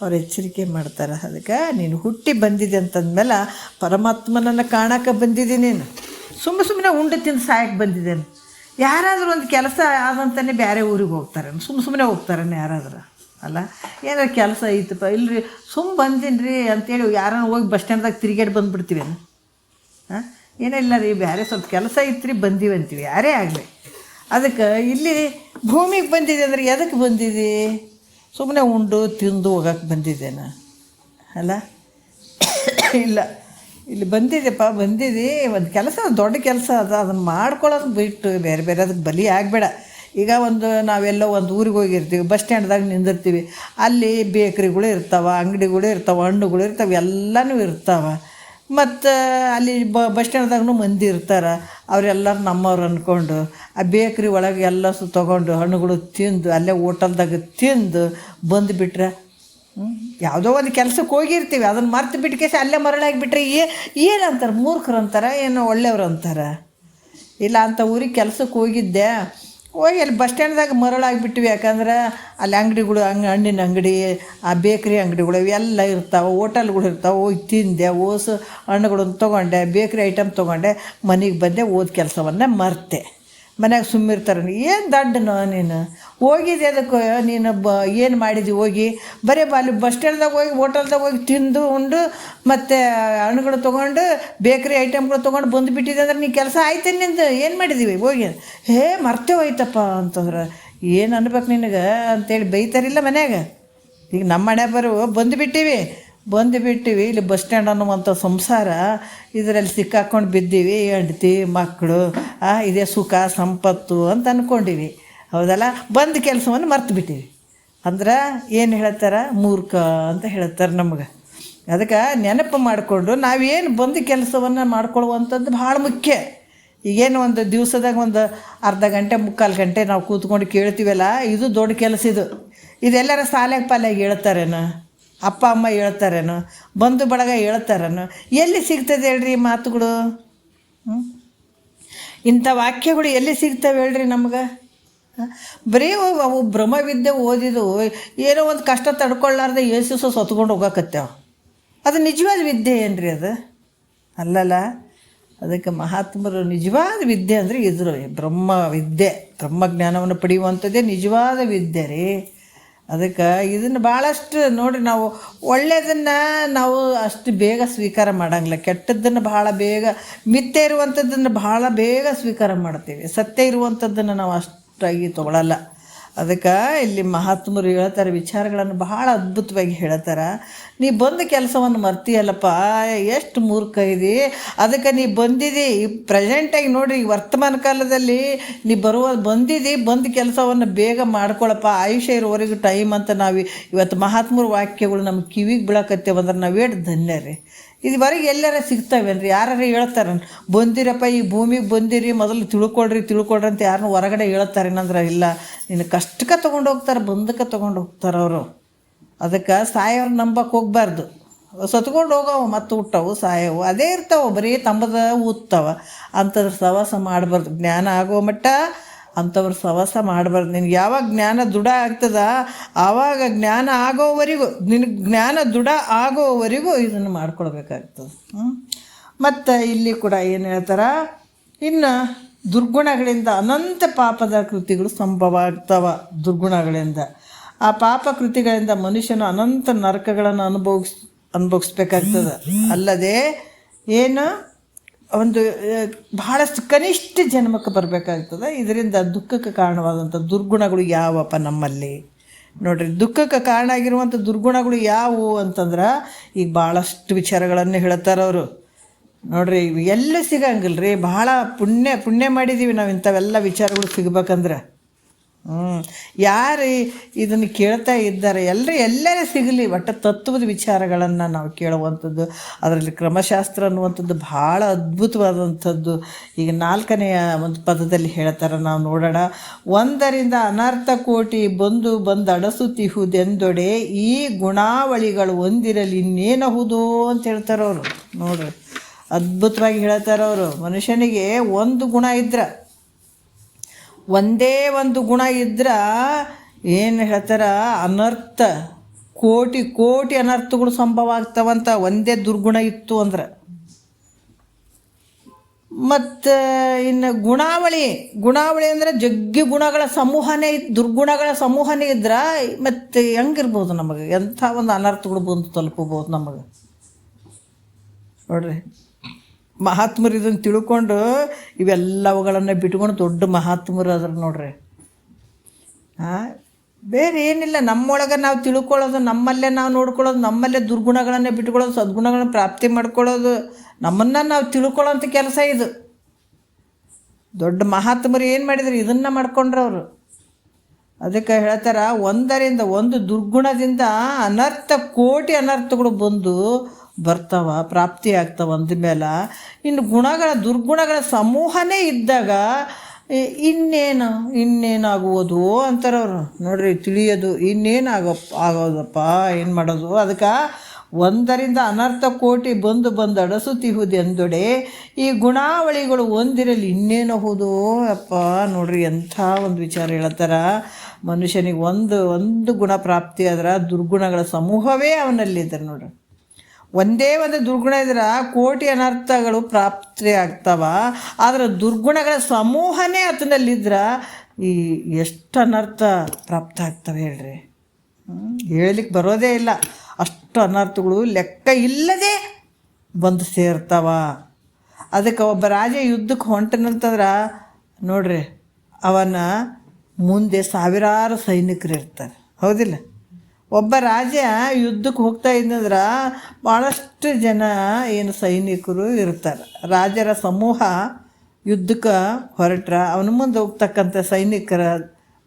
ಅವ್ರು ಎಚ್ಚರಿಕೆ ಮಾಡ್ತಾರೆ. ಅದಕ್ಕೆ ನೀನು ಹುಟ್ಟಿ ಬಂದಿದ್ದೆ ಅಂತಂದಮೇಲೆ ಪರಮಾತ್ಮನನ್ನು ಕಾಣಕ್ಕೆ ಬಂದಿದ್ದಿ ನೀನು. ಸುಮ್ಮನೆ ಉಂಡು ತಿಂದು ಸಾಯಕ್ಕೆ ಬಂದಿದ್ದೇನೆ. ಯಾರಾದರೂ ಒಂದು ಕೆಲಸ ಆದಂತಲೇ ಬೇರೆ ಊರಿಗೆ ಹೋಗ್ತಾರೆ, ಸುಮ್ಮನೆ ಹೋಗ್ತಾರೆ ಯಾರಾದರೂ. ಅಲ್ಲ, ಏನಾರು ಕೆಲಸ ಐತಪ್ಪ, ಇಲ್ಲರಿ ಬಂದೀನಿ ರೀ ಅಂತೇಳಿ ಯಾರನ್ನ ಹೋಗಿ ಬಸ್ ಸ್ಟ್ಯಾಂಡ್ದಾಗ ತಿರುಗಾಡಿ ಬಂದುಬಿಡ್ತೀವೇನು? ಏನಿಲ್ಲ ರೀ, ಬೇರೆ ಸ್ವಲ್ಪ ಕೆಲಸ ಇತ್ತು ಬಂದೀವಿ ಅಂತೀವಿ, ಯಾರೇ ಆಗಲಿ. ಅದಕ್ಕೆ ಇಲ್ಲಿ ಭೂಮಿಗೆ ಬಂದಿದೆ ಅಂದರೆ ಎದಕ್ಕೆ ಬಂದಿದೆ? ಸುಮ್ಮನೆ ಉಂಡು ತಿಂದು ಹೋಗಕ್ಕೆ ಬಂದಿದ್ದೇನೆ. ಅಲ್ಲ ಇಲ್ಲ ಇಲ್ಲಿ ಬಂದಿದೆ ಒಂದು ಕೆಲಸ, ದೊಡ್ಡ ಕೆಲಸ ಅದ, ಅದನ್ನು ಮಾಡ್ಕೊಳ್ಳೋದು ಬಿಟ್ಟು ಬೇರೆ ಬೇರೆ ಅದಕ್ಕೆ ಬಲಿ ಆಗಬೇಡ. ಈಗ ನಾವೆಲ್ಲೋ ಒಂದು ಊರಿಗೆ ಹೋಗಿರ್ತೀವಿ, ಬಸ್ ಸ್ಟ್ಯಾಂಡ್ದಾಗ ನಿಂದಿರ್ತೀವಿ, ಅಲ್ಲಿ ಬೇಕ್ರಿಗಳು ಇರ್ತಾವೆ, ಅಂಗಡಿಗಳು ಇರ್ತಾವೆ, ಹಣ್ಣುಗಳು ಇರ್ತಾವೆ, ಎಲ್ಲನೂ ಇರ್ತಾವೆ. ಮತ್ತು ಅಲ್ಲಿ ಬಸ್ ಸ್ಟ್ಯಾಂಡ್ದಾಗೂ ಮಂದಿ ಇರ್ತಾರೆ, ಅವರೆಲ್ಲರೂ ನಮ್ಮವ್ರು ಅಂದ್ಕೊಂಡು ಆ ಬೇಕ್ರಿ ಒಳಗೆ ಎಲ್ಲ ತೊಗೊಂಡು ಹಣ್ಣುಗಳು ತಿಂದು ಅಲ್ಲೇ ಹೋಟೆಲ್ದಾಗ ತಿಂದು ಬಂದುಬಿಟ್ರೆ, ಯಾವುದೋ ಒಂದು ಕೆಲಸಕ್ಕೆ ಹೋಗಿರ್ತೀವಿ, ಅದನ್ನು ಮರ್ತು ಬಿಟ್ಟು ಅಲ್ಲೇ ಮರಳಾಗಿಬಿಟ್ರೆ ಏನಂತಾರೆ, ಮೂರ್ಖರು ಅಂತಾರೆ ಏನು ಒಳ್ಳೆಯವ್ರು ಅಂತಾರೆ? ಇಲ್ಲ, ಅಂಥ ಊರಿಗೆ ಕೆಲಸಕ್ಕೆ ಹೋಗಿದ್ದೆ, ಹೋಗಿ ಅಲ್ಲಿ ಬಸ್ ಸ್ಟ್ಯಾಂಡ್ದಾಗ ಮರಳಾಗಿಬಿಟ್ಟಿವಿ. ಯಾಕಂದ್ರೆ ಅಲ್ಲಿ ಅಂಗಡಿಗಳು, ಹಣ್ಣಿನ ಅಂಗಡಿ, ಆ ಬೇಕ್ರಿ ಅಂಗಡಿಗಳು ಇವೆಲ್ಲ ಇರ್ತಾವೆ, ಹೋಟೆಲ್ಗಳು ಇರ್ತಾವೆ. ಹೋಗಿ ತಿಂದೆ, ಓಸು ಹಣ್ಣುಗಳನ್ನು ತೊಗೊಂಡೆ, ಬೇಕ್ರಿ ಐಟಮ್ ತೊಗೊಂಡೆ, ಮನೆಗೆ ಬಂದೆ, ಓದ್ ಕೆಲಸವನ್ನು ಮರ್ತೆ. ಮನ್ಯಾಗ ಸುಮ್ಮಿರ್ತಾರೆ. ಏನು ದಡ್ಡನೋ ನೀನು, ಹೋಗಿದ್ದೆ ಅದಕ್ಕೆ ನೀನು ಏನು ಮಾಡಿದ್ವಿ ಹೋಗಿ? ಬರೀ ಅಲ್ಲಿ ಬಸ್ ಸ್ಟ್ಯಾಂಡ್ದಾಗ ಹೋಗಿ ಹೋಟೆಲ್ದಾಗ ಹೋಗಿ ತಿಂದು ಉಂಡು ಮತ್ತು ಹಣ್ಣುಗಳು ತೊಗೊಂಡು ಬೇಕ್ರಿ ಐಟಮ್ಗಳು ತೊಗೊಂಡು ಬಂದುಬಿಟ್ಟಿದೆ ಅಂದ್ರೆ ನೀ ಕೆಲಸ ಆಯ್ತು ನಿಂದು. ಏನು ಮಾಡಿದ್ದೀವಿ ಹೋಗಿ? ಮರ್ತೇ ಹೋಯ್ತಪ್ಪ ಅಂತಂದ್ರೆ ಏನು ಅನ್ಬೇಕು ನಿನಗೆ ಅಂತೇಳಿ ಬೈತಾರಿಲ್ಲ ಮನ್ಯಾಗ. ಈಗ ನಮ್ಮ ಮನೆ ಬಂದುಬಿಟ್ಟಿವಿ ಇಲ್ಲಿ ಬಸ್ ಸ್ಟ್ಯಾಂಡ್ ಅನ್ನುವಂಥ ಸಂಸಾರ, ಇದರಲ್ಲಿ ಸಿಕ್ಕಾಕೊಂಡು ಬಿದ್ದೀವಿ, ಹೆಂಡ್ತಿ ಮಕ್ಕಳು, ಇದೇ ಸುಖ ಸಂಪತ್ತು ಅಂತ ಅಂದ್ಕೊಂಡಿವಿ. ಹೌದಲ್ಲ? ಬಂದ ಕೆಲಸವನ್ನು ಮರ್ತು ಬಿಟ್ಟಿವಿ ಅಂದ್ರೆ ಏನು ಹೇಳ್ತಾರೆ, ಮೂರ್ಖ ಅಂತ ಹೇಳ್ತಾರೆ ನಮ್ಗೆ. ಅದಕ್ಕೆ ನೆನಪು ಮಾಡಿಕೊಂಡು ನಾವೇನು ಬಂದ ಕೆಲಸವನ್ನು ಮಾಡ್ಕೊಳ್ಳುವಂಥದ್ದು ಭಾಳ ಮುಖ್ಯ. ಈಗೇನು ಒಂದು ದಿವಸದಾಗ ಒಂದು ಅರ್ಧ ಗಂಟೆ ಮುಕ್ಕಾಲು ಗಂಟೆ ನಾವು ಕೂತ್ಕೊಂಡು ಕೇಳ್ತೀವಲ್ಲ, ಇದು ದೊಡ್ಡ ಕೆಲಸ. ಇದೆಲ್ಲರ ಸಾಲಾಗ ಪಾಲಾಗಿ ಹೇಳ್ತಾರೇನು? ಅಪ್ಪ ಅಮ್ಮ ಹೇಳ್ತಾರೇನು? ಬಂಧು ಬಳಗ ಹೇಳ್ತಾರೇನು? ಎಲ್ಲಿ ಸಿಗ್ತದೆ ಹೇಳ್ರಿ ಈ ಮಾತುಗಳು? ಇಂಥ ವಾಕ್ಯಗಳು ಎಲ್ಲಿ ಸಿಗ್ತವೆ ಹೇಳ್ರಿ ನಮ್ಗೆ? ಬರೀ ಅವು ಬ್ರಹ್ಮವಿದ್ಯೆ ಓದಿದು ಏನೋ ಒಂದು ಕಷ್ಟ ತಡ್ಕೊಳ್ಳಾರ್ದೆ ಏಸು ಸತ್ಕೊಂಡು ಹೋಗಕತ್ತೇವ. ಅದು ನಿಜವಾದ ವಿದ್ಯೆ ಏನ್ರಿ? ಅದು ಅಲ್ಲಲ್ಲ. ಅದಕ್ಕೆ ಮಹಾತ್ಮರು ನಿಜವಾದ ವಿದ್ಯೆ ಅಂದರೆ ಇದ್ರು ಬ್ರಹ್ಮವಿದ್ಯೆ, ಬ್ರಹ್ಮಜ್ಞಾನವನ್ನು ಪಡೆಯುವಂಥದ್ದೇ ನಿಜವಾದ ವಿದ್ಯೆ ರೀ. ಅದಕ್ಕೆ ಇದನ್ನು ಭಾಳಷ್ಟು ನೋಡಿರಿ, ನಾವು ಒಳ್ಳೆಯದನ್ನು ನಾವು ಅಷ್ಟು ಬೇಗ ಸ್ವೀಕಾರ ಮಾಡೋಂಗಿಲ್ಲ, ಕೆಟ್ಟದ್ದನ್ನು ಭಾಳ ಬೇಗ, ಮಿಥ್ಯೆ ಇರುವಂಥದ್ದನ್ನು ಭಾಳ ಬೇಗ ಸ್ವೀಕಾರ ಮಾಡ್ತೀವಿ, ಸತ್ಯ ಇರುವಂಥದ್ದನ್ನು ನಾವು ಅಷ್ಟಾಗಿ ತೊಗೊಳಲ್ಲ. ಅದಕ್ಕೆ ಇಲ್ಲಿ ಮಹಾತ್ಮರು ಹೇಳ್ತಾರೆ, ವಿಚಾರಗಳನ್ನು ಭಾಳ ಅದ್ಭುತವಾಗಿ ಹೇಳ್ತಾರೆ. ನೀ ಬಂದ ಕೆಲಸವನ್ನು ಮರ್ತೀಯಲ್ಲಪ್ಪ, ಎಷ್ಟು ಮೂರ್ಖ ಇದೆ. ಅದಕ್ಕೆ ನೀ ಬಂದಿದ್ದಿ ಪ್ರೆಸೆಂಟಾಗಿ ನೋಡಿರಿ, ವರ್ತಮಾನ ಕಾಲದಲ್ಲಿ ನೀ ಬಂದ ಕೆಲಸವನ್ನು ಬೇಗ ಮಾಡ್ಕೊಳಪ್ಪ, ಆಯುಷ್ಯ ಇರೋವರೆಗೂ ಟೈಮ್ ಅಂತ ನಾವು ಇವತ್ತು ಮಹಾತ್ಮರ ವಾಕ್ಯಗಳು ನಮ್ಮ ಕಿವಿಗೆ ಬೀಳಕತ್ತೇವಂದ್ರೆ ನಾವೇನು ಧನ್ಯ ರೀ. ಇದುವರೆಗೆ ಎಲ್ಲಾರ ಸಿಗ್ತಾವೇನ್ರಿ? ಯಾರು ಹೇಳ್ತಾರೆ ಬಂದಿರಪ್ಪ ಈ ಭೂಮಿಗೆ ಬಂದಿರಿ, ಮೊದಲು ತಿಳ್ಕೊಳ್ರಿ ಅಂತ ಯಾರನ್ನೂ ಹೊರಗಡೆ ಹೇಳ್ತಾರೇನಂದ್ರೆ ಇಲ್ಲ, ನಿನ್ನ ಕಷ್ಟಕ್ಕೆ ತೊಗೊಂಡು ಹೋಗ್ತಾರೆ, ಬಂದಕ್ಕೆ ತೊಗೊಂಡು ಹೋಗ್ತಾರೆ ಅವರು. ಅದಕ್ಕೆ ಸಾಯೋರು ನಂಬಕ್ಕೆ ಹೋಗ್ಬಾರ್ದು. ಸತ್ಕೊಂಡು ಹೋಗವು ಮತ್ತು ಹುಟ್ಟವು ಸಾಯವು ಅದೇ ಇರ್ತಾವೆ, ಬರೀ ತಂಬದ ಊದ್ತಾವ. ಅಂಥದ್ರ ಸವಾಸ ಮಾಡಬಾರ್ದು. ಜ್ಞಾನ ಆಗೋ ಮಟ್ಟ ಅಂಥವ್ರ ಸವಾಸ ಮಾಡಬಾರ್ದು. ನಿನಗೆ ಯಾವಾಗ ಜ್ಞಾನ ದೃಢ ಆಗ್ತದ ಆವಾಗ ಜ್ಞಾನ ಆಗೋವರೆಗೂ, ನಿನಗೆ ಜ್ಞಾನ ದೃಢ ಆಗೋವರೆಗೂ ಇದನ್ನು ಮಾಡ್ಕೊಳ್ಬೇಕಾಗ್ತದೆ. ಮತ್ತು ಇಲ್ಲಿ ಕೂಡ ಏನು ಹೇಳ್ತಾರೆ, ಇನ್ನು ದುರ್ಗುಣಗಳಿಂದ ಅನಂತ ಪಾಪದ ಕೃತಿಗಳು ಸಂಭವ ಆಗ್ತವೆ. ದುರ್ಗುಣಗಳಿಂದ, ಆ ಪಾಪ ಕೃತಿಗಳಿಂದ ಮನುಷ್ಯನು ಅನಂತ ನರಕಗಳನ್ನು ಅನುಭವಿಸ್ಬೇಕಾಗ್ತದೆ. ಅಲ್ಲದೆ ಏನು ಒಂದು ಬಹಳಷ್ಟು ಕನಿಷ್ಠ ಜನ್ಮಕ್ಕೆ ಬರಬೇಕಾಗ್ತದೆ. ಇದರಿಂದ ದುಃಖಕ್ಕೆ ಕಾರಣವಾದಂಥ ದುರ್ಗುಣಗಳು ಯಾವಪ್ಪ ನಮ್ಮಲ್ಲಿ? ನೋಡಿರಿ, ದುಃಖಕ್ಕೆ ಕಾರಣ ಆಗಿರುವಂಥ ದುರ್ಗುಣಗಳು ಯಾವುವು ಅಂತಂದ್ರೆ ಈಗ ಭಾಳಷ್ಟು ವಿಚಾರಗಳನ್ನು ಹೇಳ್ತಾರೆ ಅವರು. ನೋಡಿರಿ, ಎಲ್ಲೂ ಸಿಗಂಗಿಲ್ಲ ರೀ. ಭಾಳ ಪುಣ್ಯ ಮಾಡಿದ್ದೀವಿ ನಾವು ಇಂಥವೆಲ್ಲ ವಿಚಾರಗಳು ಸಿಗ್ಬೇಕಂದ್ರೆ. ಯಾರು ಇದನ್ನು ಕೇಳ್ತಾ ಇದ್ದಾರೆ ಎಲ್ಲರೇ ಸಿಗಲಿ, ಒಟ್ಟು ತತ್ವದ ವಿಚಾರಗಳನ್ನು ನಾವು ಕೇಳುವಂಥದ್ದು. ಅದರಲ್ಲಿ ಕ್ರಮಶಾಸ್ತ್ರ ಅನ್ನುವಂಥದ್ದು ಭಾಳ ಅದ್ಭುತವಾದಂಥದ್ದು. ಈಗ 4ನೆಯ ಒಂದು ಪದದಲ್ಲಿ ಹೇಳ್ತಾರೆ, ನಾವು ನೋಡೋಣ. 1ರಿಂದ ಅನರ್ಥ ಕೋಟಿ ಬಂದು ಅಡಸುತ್ತಿಹುದೆಂದೊಡೆ ಈ ಗುಣಾವಳಿಗಳು ಒಂದಿರಲಿ ಇನ್ನೇನಹುದೋ ಅಂತ ಹೇಳ್ತಾರೆ ಅವರು. ನೋಡ್ರಿ, ಅದ್ಭುತವಾಗಿ ಹೇಳ್ತಾರೆ ಅವರು. ಮನುಷ್ಯನಿಗೆ ಒಂದು ಗುಣ ಇದ್ರೆ, ಒಂದೇ ಒಂದು ಗುಣ ಇದ್ರೆ ಏನು ಹೇಳ್ತಾರ, ಅನರ್ಥ ಕೋಟಿ ಅನರ್ಥಗಳು ಸಂಭವ ಆಗ್ತಾವಂತ. ಒಂದೇ ದುರ್ಗುಣ ಇತ್ತು ಅಂದ್ರೆ. ಮತ್ತು ಇನ್ನು ಗುಣಾವಳಿ ಅಂದರೆ ಜಗ್ಗಿ ಗುಣಗಳ ಸಮೂಹನೇ ದುರ್ಗುಣಗಳ ಸಮೂಹನೇ ಇದ್ರೆ ಮತ್ತು ಹೆಂಗಿರ್ಬೋದು ನಮಗೆ? ಎಂಥ ಒಂದು ಅನರ್ಥಗಳು ಬಂದು ತಲುಪಬಹುದು ನಮಗೆ. ನೋಡ್ರಿ, ಮಹಾತ್ಮರು ಇದನ್ನು ತಿಳ್ಕೊಂಡು ಇವೆಲ್ಲವುಗಳನ್ನು ಬಿಟ್ಕೊಂಡು ದೊಡ್ಡ ಮಹಾತ್ಮರು ಅದ್ರ ನೋಡ್ರಿ. ಬೇರೆ ಏನಿಲ್ಲ. ನಮ್ಮೊಳಗೆ ನಾವು ತಿಳ್ಕೊಳ್ಳೋದು, ನಮ್ಮಲ್ಲೇ ನಾವು ನೋಡ್ಕೊಳ್ಳೋದು, ನಮ್ಮಲ್ಲೇ ದುರ್ಗುಣಗಳನ್ನೇ ಬಿಟ್ಕೊಳ್ಳೋದು, ಸದ್ಗುಣಗಳನ್ನ ಪ್ರಾಪ್ತಿ ಮಾಡ್ಕೊಳ್ಳೋದು, ನಮ್ಮನ್ನು ನಾವು ತಿಳ್ಕೊಳ್ಳೋಂಥ ಕೆಲಸ ಇದು. ದೊಡ್ಡ ಮಹಾತ್ಮರು ಏನು ಮಾಡಿದ್ರು? ಇದನ್ನು ಮಾಡ್ಕೊಂಡ್ರು ಅವರು. ಅದಕ್ಕೆ ಹೇಳ್ತಾರೆ, ಒಂದರಿಂದ ಒಂದು ದುರ್ಗುಣದಿಂದ ಕೋಟಿ ಅನರ್ಥಗಳು ಬಂದು ಬರ್ತಾವ, ಪ್ರಾಪ್ತಿ ಆಗ್ತಾವ ಅಂದಮೇಲೆ ಇನ್ನು ದುರ್ಗುಣಗಳ ಸಮೂಹನೇ ಇದ್ದಾಗ ಇನ್ನೇನಾಗುವುದು ಅಂತಾರವ್ರು. ನೋಡ್ರಿ, ತಿಳಿಯೋದು ಆಗೋದಪ್ಪ, ಏನು ಮಾಡೋದು? ಅದಕ್ಕೆ ಒಂದರಿಂದ ಅನರ್ಥ ಕೋಟಿ ಬಂದು ಅಡಸುತ್ತಿಹುದೆಂದೊಡೆ ಈ ಗುಣಾವಳಿಗಳು ಒಂದಿರಲಿ ಇನ್ನೇನಹುದು ಅಪ್ಪ. ನೋಡ್ರಿ, ಎಂಥ ಒಂದು ವಿಚಾರ ಹೇಳ್ತಾರ. ಮನುಷ್ಯನಿಗೆ ಒಂದು ಗುಣ ಪ್ರಾಪ್ತಿ ಆದ್ರೆ ದುರ್ಗುಣಗಳ ಸಮೂಹವೇ ಅವನಲ್ಲಿದ್ದಾರೆ. ನೋಡ್ರಿ, ಒಂದೇ ಒಂದು ದುರ್ಗುಣ ಇದ್ರೆ ಕೋಟಿ ಅನರ್ಥಗಳು ಪ್ರಾಪ್ತಿ ಆಗ್ತಾವ. ಆದರೆ ದುರ್ಗುಣಗಳ ಸಮೂಹನೇ ಆತನಲ್ಲಿದ್ರೆ ಎಷ್ಟು ಅನರ್ಥ ಪ್ರಾಪ್ತ ಆಗ್ತವೆ ಹೇಳ್ರಿ. ಹೇಳಲಿಕ್ಕೆ ಬರೋದೇ ಇಲ್ಲ. ಅಷ್ಟು ಅನರ್ಥಗಳು ಲೆಕ್ಕ ಇಲ್ಲದೆ ಬಂದು ಸೇರ್ತಾವ. ಅದಕ್ಕೆ ಒಬ್ಬ ರಾಜ ಯುದ್ಧಕ್ಕೆ ಹೊಂಟನಂತಂದ್ರೆ ನೋಡ್ರಿ, ಅವನ ಮುಂದೆ ಸಾವಿರಾರು ಸೈನಿಕರು ಇರ್ತಾರೆ, ಹೌದಿಲ್ಲ? ಒಬ್ಬ ರಾಜ ಯುದ್ಧಕ್ಕೆ ಹೋಗ್ತಾ ಇದ್ದಂದ್ರೆ ಭಾಳಷ್ಟು ಜನ ಸೈನಿಕರು ಇರ್ತಾರೆ. ರಾಜರ ಸಮೂಹ ಯುದ್ಧಕ್ಕೆ ಹೊರಟ್ರೆ ಅವನ ಮುಂದೆ ಹೋಗ್ತಕ್ಕಂಥ ಸೈನಿಕರ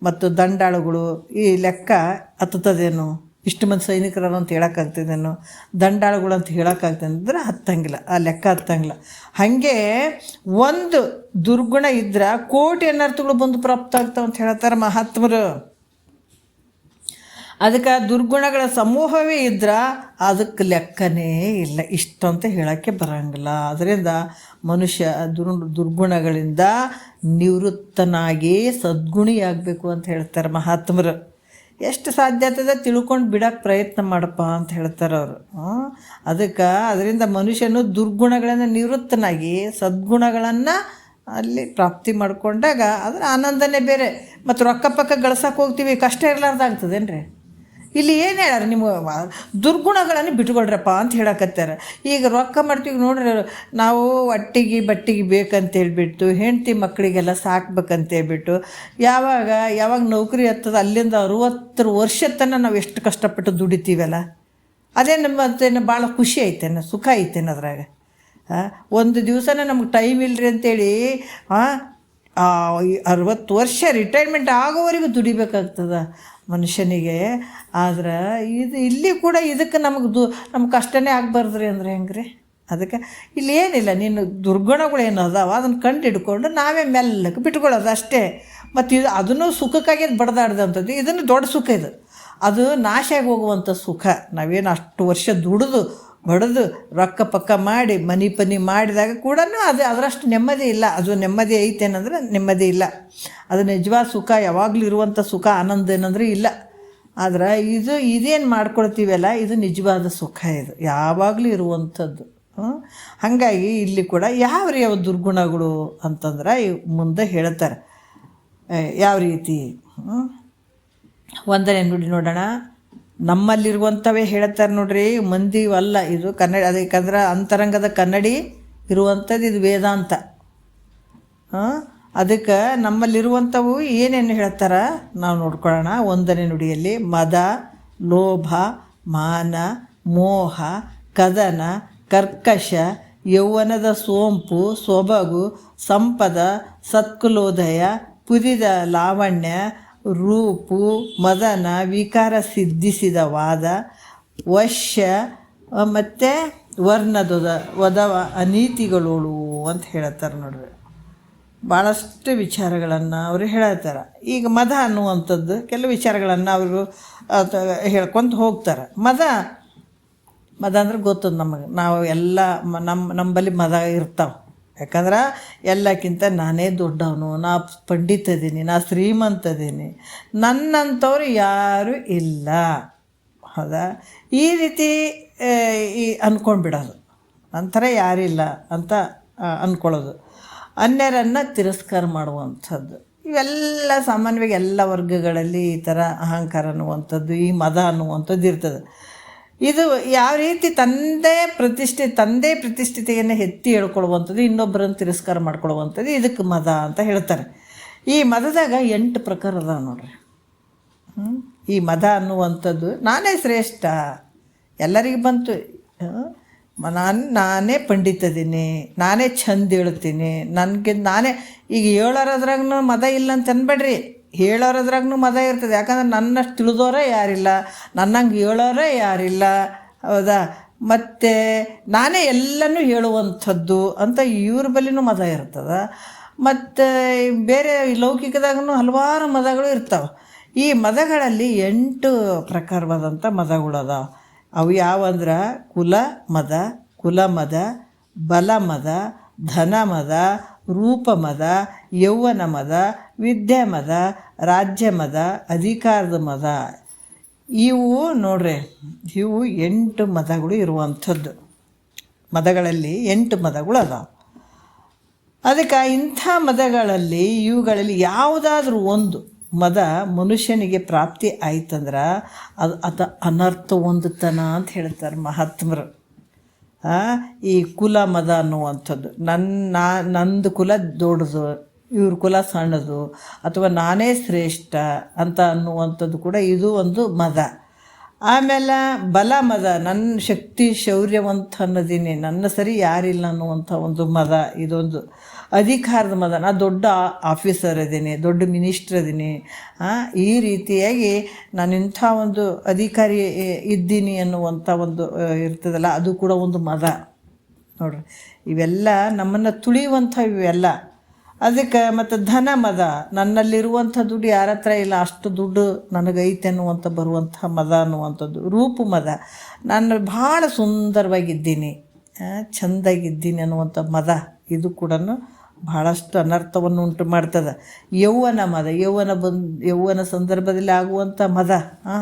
ಮತ್ತು ದಂಡಾಳುಗಳು ಈ ಲೆಕ್ಕ ಹತ್ತದೇನು? ಇಷ್ಟು ಮಂದಿ ಸೈನಿಕರನ್ನು ಅಂತ ಹೇಳೋಕ್ಕಾಗ್ತದೇನೋ, ದಂಡಾಳುಗಳು ಅಂತ ಹೇಳೋಕ್ಕಾಗ್ತದೆ ಹತ್ತಂಗಿಲ್ಲ, ಆ ಲೆಕ್ಕ ಹತ್ತಂಗಿಲ್ಲ. ಹಾಗೆ ಒಂದು ದುರ್ಗುಣ ಇದ್ರೆ ಕೋಟಿ ಅನರ್ಥಗಳು ಬಂದು ಪ್ರಾಪ್ತ ಆಗ್ತಾವ ಅಂತ ಹೇಳ್ತಾರೆ ಮಹಾತ್ಮರು. ಅದಕ್ಕೆ ದುರ್ಗುಣಗಳ ಸಮೂಹವೇ ಇದ್ರೆ ಅದಕ್ಕೆ ಲೆಕ್ಕನೇ ಇಲ್ಲ, ಇಷ್ಟು ಅಂತ ಹೇಳೋಕ್ಕೆ ಬರೋಂಗಿಲ್ಲ. ಅದರಿಂದ ಮನುಷ್ಯ ದುರ್ಗುಣಗಳಿಂದ ನಿವೃತ್ತನಾಗಿ ಸದ್ಗುಣಿಯಾಗಬೇಕು ಅಂತ ಹೇಳ್ತಾರೆ ಮಹಾತ್ಮರು. ಎಷ್ಟು ಸಾಧ್ಯ ಆಗ್ತದೆ ತಿಳ್ಕೊಂಡು ಬಿಡೋಕ್ಕೆ ಪ್ರಯತ್ನ ಮಾಡಪ್ಪ ಅಂತ ಹೇಳ್ತಾರೆ ಅವರು. ಅದರಿಂದ ಮನುಷ್ಯನು ದುರ್ಗುಣಗಳನ್ನು ನಿವೃತ್ತನಾಗಿ ಸದ್ಗುಣಗಳನ್ನು ಅಲ್ಲಿ ಪ್ರಾಪ್ತಿ ಮಾಡಿಕೊಂಡಾಗ ಅದರ ಆನಂದನೇ ಬೇರೆ. ಮತ್ತು ರೊಕ್ಕ ಪಕ್ಕ ಗಳಿಸೋಕೆ ಹೋಗ್ತೀವಿ, ಕಷ್ಟ ಇರಲಾರ್ದಾಗ್ತದೇನ್ರಿ? ಇಲ್ಲಿ ಏನು ಹೇಳ್ಯಾರ? ನಿಮ್ಮ ದುರ್ಗುಣಗಳನ್ನು ಬಿಟ್ಕೊಳ್ರಪ್ಪ ಅಂತ ಹೇಳಕತ್ತಾರೆ. ಈಗ ರೊಕ್ಕ ಮಾಡ್ತೀವಿ ನೋಡ್ರಿ, ನಾವು ಒಟ್ಟಿಗೆ ಬಟ್ಟಿಗೆ ಬೇಕಂತೇಳ್ಬಿಟ್ಟು ಹೆಂಡತಿ ಮಕ್ಕಳಿಗೆಲ್ಲ ಸಾಕ್ಬೇಕಂತೇಳ್ಬಿಟ್ಟು ಯಾವಾಗ ನೌಕರಿ ಹತ್ತದ ಅಲ್ಲಿಂದ 60 ವರ್ಷ ತನಕ ನಾವು ಎಷ್ಟು ಕಷ್ಟಪಟ್ಟು ದುಡಿತೀವಲ್ಲ, ಅದೇ ನಮ್ಮತ್ತೇನು ಭಾಳ ಖುಷಿ ಐತೇನು, ಸುಖ ಐತೇನು ಅದ್ರಾಗ? ಒಂದು ದಿವಸನೇ ನಮ್ಗೆ ಟೈಮ್ ಇಲ್ಲರಿ ಅಂತೇಳಿ 60 ವರ್ಷ ರಿಟೈರ್ಮೆಂಟ್ ಆಗೋವರೆಗೂ ದುಡಿಬೇಕಾಗ್ತದೆ ಮನುಷ್ಯನಿಗೆ. ಆದ್ರೆ ಇಲ್ಲಿ ಕೂಡ ಇದಕ್ಕೆ ನಮ್ಗೆ ಕಷ್ಟನೇ ಆಗಬಾರ್ದ್ರಿ ಅಂದರೆ ಹೆಂಗ್ರಿ? ಅದಕ್ಕೆ ಇಲ್ಲಿ ಏನಿಲ್ಲ, ನೀನು ದುರ್ಗುಣಗಳು ಏನು ಅದಾವ ಅದನ್ನು ಕಂಡು ಹಿಡ್ಕೊಂಡು ನಾವೇ ಮೆಲ್ಲಕ್ಕೆ ಬಿಟ್ಕೊಳ್ಳೋದು ಅಷ್ಟೇ. ಮತ್ತು ಅದನ್ನು ಸುಖಕ್ಕಾಗಿ ಬಡ್ದಾಡ್ದಂಥದ್ದು, ಇದನ್ನು ದೊಡ್ಡ ಸುಖ ಇದು. ಅದು ನಾಶ ಆಗಿ ಹೋಗುವಂಥ ಸುಖ. ನಾವೇನು ಅಷ್ಟು ವರ್ಷ ಬಡಿದು ರೊಕ್ಕ ಪಕ್ಕ ಮಾಡಿ ಮನಿ ಮಾಡಿದಾಗ ಕೂಡ ಅದರಷ್ಟು ನೆಮ್ಮದಿ ಇಲ್ಲ. ಅದು ನೆಮ್ಮದಿ ಐತೇನಂದ್ರೆ ನೆಮ್ಮದಿ ಇಲ್ಲ. ಅದು ನಿಜವಾದ ಸುಖ, ಯಾವಾಗಲೂ ಇರುವಂಥ ಸುಖ ಆನಂದ ಏನಂದ್ರೆ ಇಲ್ಲ. ಆದ್ರೆ ಇದೇನು ಮಾಡ್ಕೊಳ್ತೀವಲ್ಲ, ಇದು ನಿಜವಾದ ಸುಖ, ಇದು ಯಾವಾಗಲೂ ಇರುವಂಥದ್ದು. ಹಾಗಾಗಿ ಇಲ್ಲಿ ಕೂಡ ಯಾವ ದುರ್ಗುಣಗಳು ಅಂತಂದ್ರೆ ಮುಂದೆ ಹೇಳ್ತಾರೆ ಯಾವ ರೀತಿ. ಒಂದನೇ ನುಡಿ ನೋಡೋಣ. ನಮ್ಮಲ್ಲಿರುವಂಥವೇ ಹೇಳ್ತಾರೆ ನೋಡ್ರಿ, ಮಂದಿವಲ್ಲ ಇದು ಕನ್ನಡ. ಅದಕ್ಕಂದ್ರೆ ಅಂತರಂಗದ ಕನ್ನಡಿ ಇರುವಂಥದ್ದು ಇದು ವೇದಾಂತ. ಅದಕ್ಕೆ ನಮ್ಮಲ್ಲಿರುವಂಥವು ಏನೇನು ಹೇಳ್ತಾರೆ ನಾವು ನೋಡ್ಕೊಳ್ಳೋಣ. ಒಂದನೇ ನುಡಿಯಲ್ಲಿ ಮದ, ಲೋಭ, ಮಾನ, ಮೋಹ, ಕದನ, ಕರ್ಕಶ, ಯೌವನದ ಸೋಂಪು, ಸೊಬಗು, ಸಂಪದ, ಸತ್ಕುಲೋದಯ, ಪುರಿದ ಲಾವಣ್ಯ, ರೂಪು, ಮದನ, ವಿಕಾರ ಸಿದ್ಧಿಸಿದ ವಾದ, ವಶ್ಯ ಮತ್ತು ವರ್ಣದೊದವ ಅನೀತಿಗಳೋಳು ಅಂತ ಹೇಳ್ತಾರೆ ನೋಡ್ರಿ. ಭಾಳಷ್ಟು ವಿಚಾರಗಳನ್ನು ಅವರು ಹೇಳ್ತಾರೆ. ಈಗ ಮದ ಅನ್ನುವಂಥದ್ದು ಕೆಲವು ವಿಚಾರಗಳನ್ನು ಅವರು ಹೇಳ್ಕೊತ ಹೋಗ್ತಾರೆ. ಮದ ಅಂದ್ರೆ ಗೊತ್ತದ ನಮಗೆ, ನಾವು ಎಲ್ಲ ನಮ್ಮಲ್ಲಿ ಮದ ಇರ್ತಾವೆ. ಯಾಕಂದ್ರೆ ಎಲ್ಲಕ್ಕಿಂತ ನಾನೇ ದೊಡ್ಡವನು, ನಾ ಪಂಡಿತ ಇದೀನಿ, ನಾ ಶ್ರೀಮಂತ ಇದೀನಿ, ನನ್ನಂಥವ್ರು ಯಾರೂ ಇಲ್ಲ, ಹೌದಾ? ಈ ರೀತಿ ಅಂದ್ಕೊಂಡ್ಬಿಡೋದು, ಅಂಥರ ಯಾರಿಲ್ಲ ಅಂತ ಅಂದ್ಕೊಳ್ಳೋದು, ಅನ್ಯರನ್ನು ತಿರಸ್ಕಾರ ಮಾಡುವಂಥದ್ದು. ಇವೆಲ್ಲ ಸಾಮಾನ್ಯವಾಗಿ ಎಲ್ಲ ವರ್ಗಗಳಲ್ಲಿ ಈ ಥರ ಅಹಂಕಾರ ಅನ್ನುವಂಥದ್ದು, ಈ ಮದ ಅನ್ನುವಂಥದ್ದು ಇರ್ತದೆ. ಇದು ಯಾವ ರೀತಿ ತಂದೆ ಪ್ರತಿಷ್ಠಿತೆಯನ್ನು ಎತ್ತಿ ಹೇಳ್ಕೊಳ್ಳುವಂಥದ್ದು, ಇನ್ನೊಬ್ಬರನ್ನು ತಿರಸ್ಕಾರ ಮಾಡ್ಕೊಳ್ಳುವಂಥದ್ದು, ಇದಕ್ಕೆ ಮದ ಅಂತ ಹೇಳ್ತಾರೆ. ಈ ಮದದಾಗ 8 ಪ್ರಕಾರ ಅದಾವೆ ನೋಡ್ರಿ. ಈ ಮದ ಅನ್ನುವಂಥದ್ದು ನಾನೇ ಶ್ರೇಷ್ಠ ಎಲ್ಲರಿಗೂ ಬಂತು. ನಾನೇ ಪಂಡಿತದೀನಿ, ನಾನೇ ಚಂದ ಹೇಳ್ತೀನಿ, ನನಗೆ ನಾನೇ ಈಗ ಹೇಳೋರದ್ರಾಗೂ ಮದ ಇಲ್ಲ ಅಂತ ಅನ್ಬೇಡ್ರಿ. ಹೇಳೋರದ್ರಾಗೂ ಮದ ಇರ್ತದೆ. ಯಾಕಂದ್ರೆ ನನ್ನಷ್ಟು ತಿಳಿದೋರೇ ಯಾರಿಲ್ಲ, ನನ್ನಂಗೆ ಹೇಳೋರೇ ಯಾರಿಲ್ಲ, ಹೌದಾ? ಮತ್ತು ನಾನೇ ಎಲ್ಲನೂ ಹೇಳುವಂಥದ್ದು ಅಂತ ಇವ್ರ ಬಳಿನೂ ಮದ ಇರ್ತದೆ. ಮತ್ತು ಬೇರೆ ಲೌಕಿಕದಾಗೂ ಹಲವಾರು ಮದಗಳು ಇರ್ತಾವೆ. ಈ ಮದಗಳಲ್ಲಿ 8 ಪ್ರಕಾರವಾದಂಥ ಮದಗಳು ಅದಾವೆ. ಅವು ಯಾವಂದ್ರೆ ಕುಲ ಮದ, ಬಲ ಮದ, ಧನ ಮದ, ರೂಪ ಮದ, ಯೌವನ ಮದ, ವಿದ್ಯೆ ಮದ, ರಾಜ್ಯ ಮದ, ಅಧಿಕಾರದ ಮದ. ಇವು ನೋಡ್ರಿ, ಇವು 8 ಮದಗಳು ಇರುವಂಥದ್ದು. ಮದಗಳಲ್ಲಿ 8 ಮದಗಳು ಅದಾವೆ. ಅದಕ್ಕೆ ಇಂಥ ಮದಗಳಲ್ಲಿ ಇವುಗಳಲ್ಲಿ ಯಾವುದಾದ್ರೂ ಒಂದು ಮದ ಮನುಷ್ಯನಿಗೆ ಪ್ರಾಪ್ತಿ ಆಯ್ತಂದ್ರೆ ಅದು ಅನರ್ಥ ಹೊಂದುತ್ತಾನ ಅಂತ ಹೇಳ್ತಾರೆ ಮಹಾತ್ಮರು. ಈ ಕುಲ ಮದ ಅನ್ನುವಂಥದ್ದು, ನಂದು ಕುಲ ದೊಡ್ಡದು, ಇವ್ರ ಕುಲ ಸಣ್ಣದು, ಅಥವಾ ನಾನೇ ಶ್ರೇಷ್ಠ ಅಂತ ಅನ್ನುವಂಥದ್ದು ಕೂಡ ಇದು ಒಂದು ಮದ. ಆಮೇಲೆ ಬಲ ಮದ, ನನ್ನ ಶಕ್ತಿ ಶೌರ್ಯವಂತ ಅನ್ನೋದೀನಿ, ನನ್ನ ಸರಿ ಯಾರಿಲ್ಲ ಅನ್ನುವಂಥ ಒಂದು ಮದ ಇದೊಂದು. ಅಧಿಕಾರದ ಮದ, ನಾನು ದೊಡ್ಡ ಆಫೀಸರ್ ಇದ್ದೀನಿ, ದೊಡ್ಡ ಮಿನಿಸ್ಟ್ರ್ ಇದ್ದೀನಿ, ಈ ರೀತಿಯಾಗಿ ನಾನು ಇಂಥ ಒಂದು ಅಧಿಕಾರಿ ಇದ್ದೀನಿ ಅನ್ನುವಂಥ ಒಂದು ಇರ್ತದಲ್ಲ, ಅದು ಕೂಡ ಒಂದು ಮದ ನೋಡ್ರಿ. ಇವೆಲ್ಲ ನಮ್ಮನ್ನು ತುಳಿಯುವಂಥ ಇವೆಲ್ಲ. ಅದಕ್ಕೆ ಮತ್ತು ಧನ ಮದ, ನನ್ನಲ್ಲಿರುವಂಥ ದುಡ್ಡು ಯಾರ ಹತ್ರ ಇಲ್ಲ, ಅಷ್ಟು ದುಡ್ಡು ನನಗೈತೆ ಅನ್ನುವಂಥ ಬರುವಂಥ ಮದ ಅನ್ನುವಂಥದ್ದು. ರೂಪ ಮದ, ನಾನು ಭಾಳ ಸುಂದರವಾಗಿದ್ದೀನಿ, ಚೆಂದಾಗಿದ್ದೀನಿ ಅನ್ನುವಂಥ ಮದ, ಇದು ಕೂಡ ಭಾಳಷ್ಟು ಅನರ್ಥವನ್ನು ಉಂಟು ಮಾಡ್ತದೆ. ಯೌವನ ಮದ, ಯೌವನ ಸಂದರ್ಭದಲ್ಲಿ ಆಗುವಂಥ ಮದ,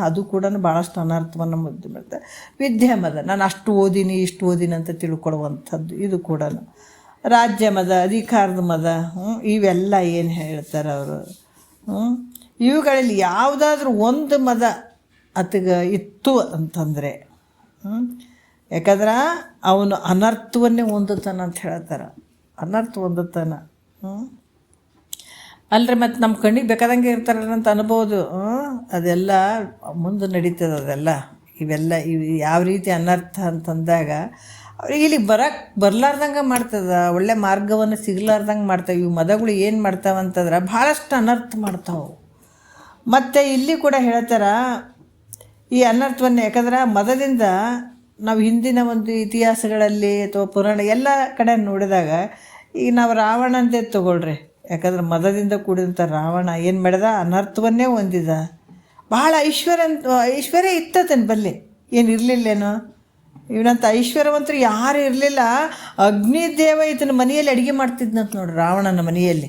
ಅದು ಕೂಡ ಭಾಳಷ್ಟು ಅನರ್ಥವನ್ನು ಮಾಡ್ತದೆ. ವಿದ್ಯೆ ಮದ, ನಾನು ಅಷ್ಟು ಓದಿನಿ ಇಷ್ಟು ಓದಿನಿ ಅಂತ ತಿಳ್ಕೊಳ್ಳುವಂಥದ್ದು, ಇದು ಕೂಡ. ರಾಜ್ಯ ಮದ, ಅಧಿಕಾರದ ಮದ, ಇವೆಲ್ಲ ಏನು ಹೇಳ್ತಾರೆ ಅವರು. ಇವುಗಳಲ್ಲಿ ಯಾವುದಾದ್ರೂ ಒಂದು ಮದ ಆತಗೆ ಇತ್ತು ಅಂತಂದರೆ, ಯಾಕಂದ್ರೆ ಅವನು ಅನರ್ಥವನ್ನೇ ಹೊಂದುತ್ತಾನ ಅಂತ ಹೇಳ್ತಾರೆ. ಅನರ್ಥ ಹೊಂದುತ್ತಾನ. ಅಲ್ಲರಿ ಮತ್ತು ನಮ್ಮ ಕಣ್ಣಿಗೆ ಬೇಕಾದಂಗೆ ಇರ್ತಾರಲ್ಲ ಅಂತ ಅನ್ಬೋದು. ಅದೆಲ್ಲ ಮುಂದೆ ನಡೀತದೆ ಅದೆಲ್ಲ. ಇವೆಲ್ಲ ಯಾವ ರೀತಿ ಅನರ್ಥ ಅಂತಂದಾಗ ಅವ್ರಿಗೆ ಇಲ್ಲಿ ಬರ್ಲಾರ್ದಂಗೆ ಮಾಡ್ತದೆ, ಒಳ್ಳೆ ಮಾರ್ಗವನ್ನು ಸಿಗಲಾರ್ದಂಗೆ ಮಾಡ್ತಾವೆ. ಇವು ಮದಗಳು ಏನು ಮಾಡ್ತಾವೆ ಅಂತಂದ್ರೆ ಭಾಳಷ್ಟು ಅನರ್ಥ ಮಾಡ್ತಾವೆ. ಮತ್ತು ಇಲ್ಲಿ ಕೂಡ ಹೇಳ್ತಾರೆ ಈ ಅನರ್ಥವನ್ನು. ಯಾಕಂದ್ರೆ ಮದದಿಂದ ನಾವು ಹಿಂದಿನ ಒಂದು ಇತಿಹಾಸಗಳಲ್ಲಿ ಅಥವಾ ಪುರಾಣ ಎಲ್ಲ ಕಡೆ ನೋಡಿದಾಗ, ಈಗ ನಾವು ರಾವಣಂದೇ ತಗೊಳ್ರಿ. ಯಾಕಂದ್ರೆ ಮದದಿಂದ ಕೂಡಿದಂಥ ರಾವಣ ಏನು ಮಾಡಿದ, ಅನರ್ಥವನ್ನೇ ಹೊಂದಿದ. ಭಾಳ ಐಶ್ವರ್ಯ ಇತ್ತತನ ಬಲ್ಲಿ, ಏನು ಇರಲಿಲ್ಲೇನೋ. ಇವನಂತ ಐಶ್ವರ್ಯವಂತರು ಯಾರು ಇರಲಿಲ್ಲ. ಅಗ್ನಿದೇವ ಈತನ ಮನೆಯಲ್ಲಿ ಅಡುಗೆ ಮಾಡ್ತಿದ್ನಂತ ನೋಡ್ರಿ, ರಾವಣನ ಮನೆಯಲ್ಲಿ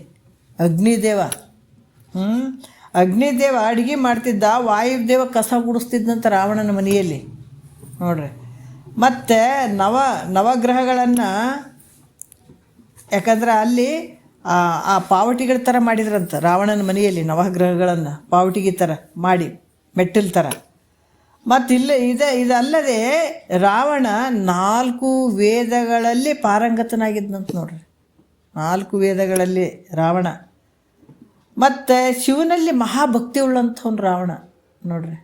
ಅಗ್ನಿದೇವ. ಅಗ್ನಿದೇವ ಅಡುಗೆ ಮಾಡ್ತಿದ್ದ, ವಾಯುದೇವ ಕಸ ಗುಡಿಸ್ತಿದ್ದಂಥ ರಾವಣನ ಮನೆಯಲ್ಲಿ ನೋಡ್ರಿ. ಮತ್ತು ನವಗ್ರಹಗಳನ್ನು, ಯಾಕಂದ್ರೆ ಅಲ್ಲಿ ಆ ಪಾವಟಿಗಳ ಥರ ಮಾಡಿದ್ರಂತ ರಾವಣನ ಮನೆಯಲ್ಲಿ, ನವಗ್ರಹಗಳನ್ನು ಪಾವಟಿಗೆ ಥರ ಮಾಡಿ ಮೆಟ್ಟಿಲ ಥರ. ಮತ್ತು ಇದಲ್ಲದೆ ರಾವಣ 4 ವೇದಗಳಲ್ಲಿ ಪಾರಂಗತನಾಗಿದ್ದಂತ ನೋಡ್ರಿ, 4 ವೇದಗಳಲ್ಲಿ ರಾವಣ. ಮತ್ತು ಶಿವನಲ್ಲಿ ಮಹಾಭಕ್ತಿ ಉಳ್ಳಂಥವ್ನು ರಾವಣ ನೋಡ್ರಿ,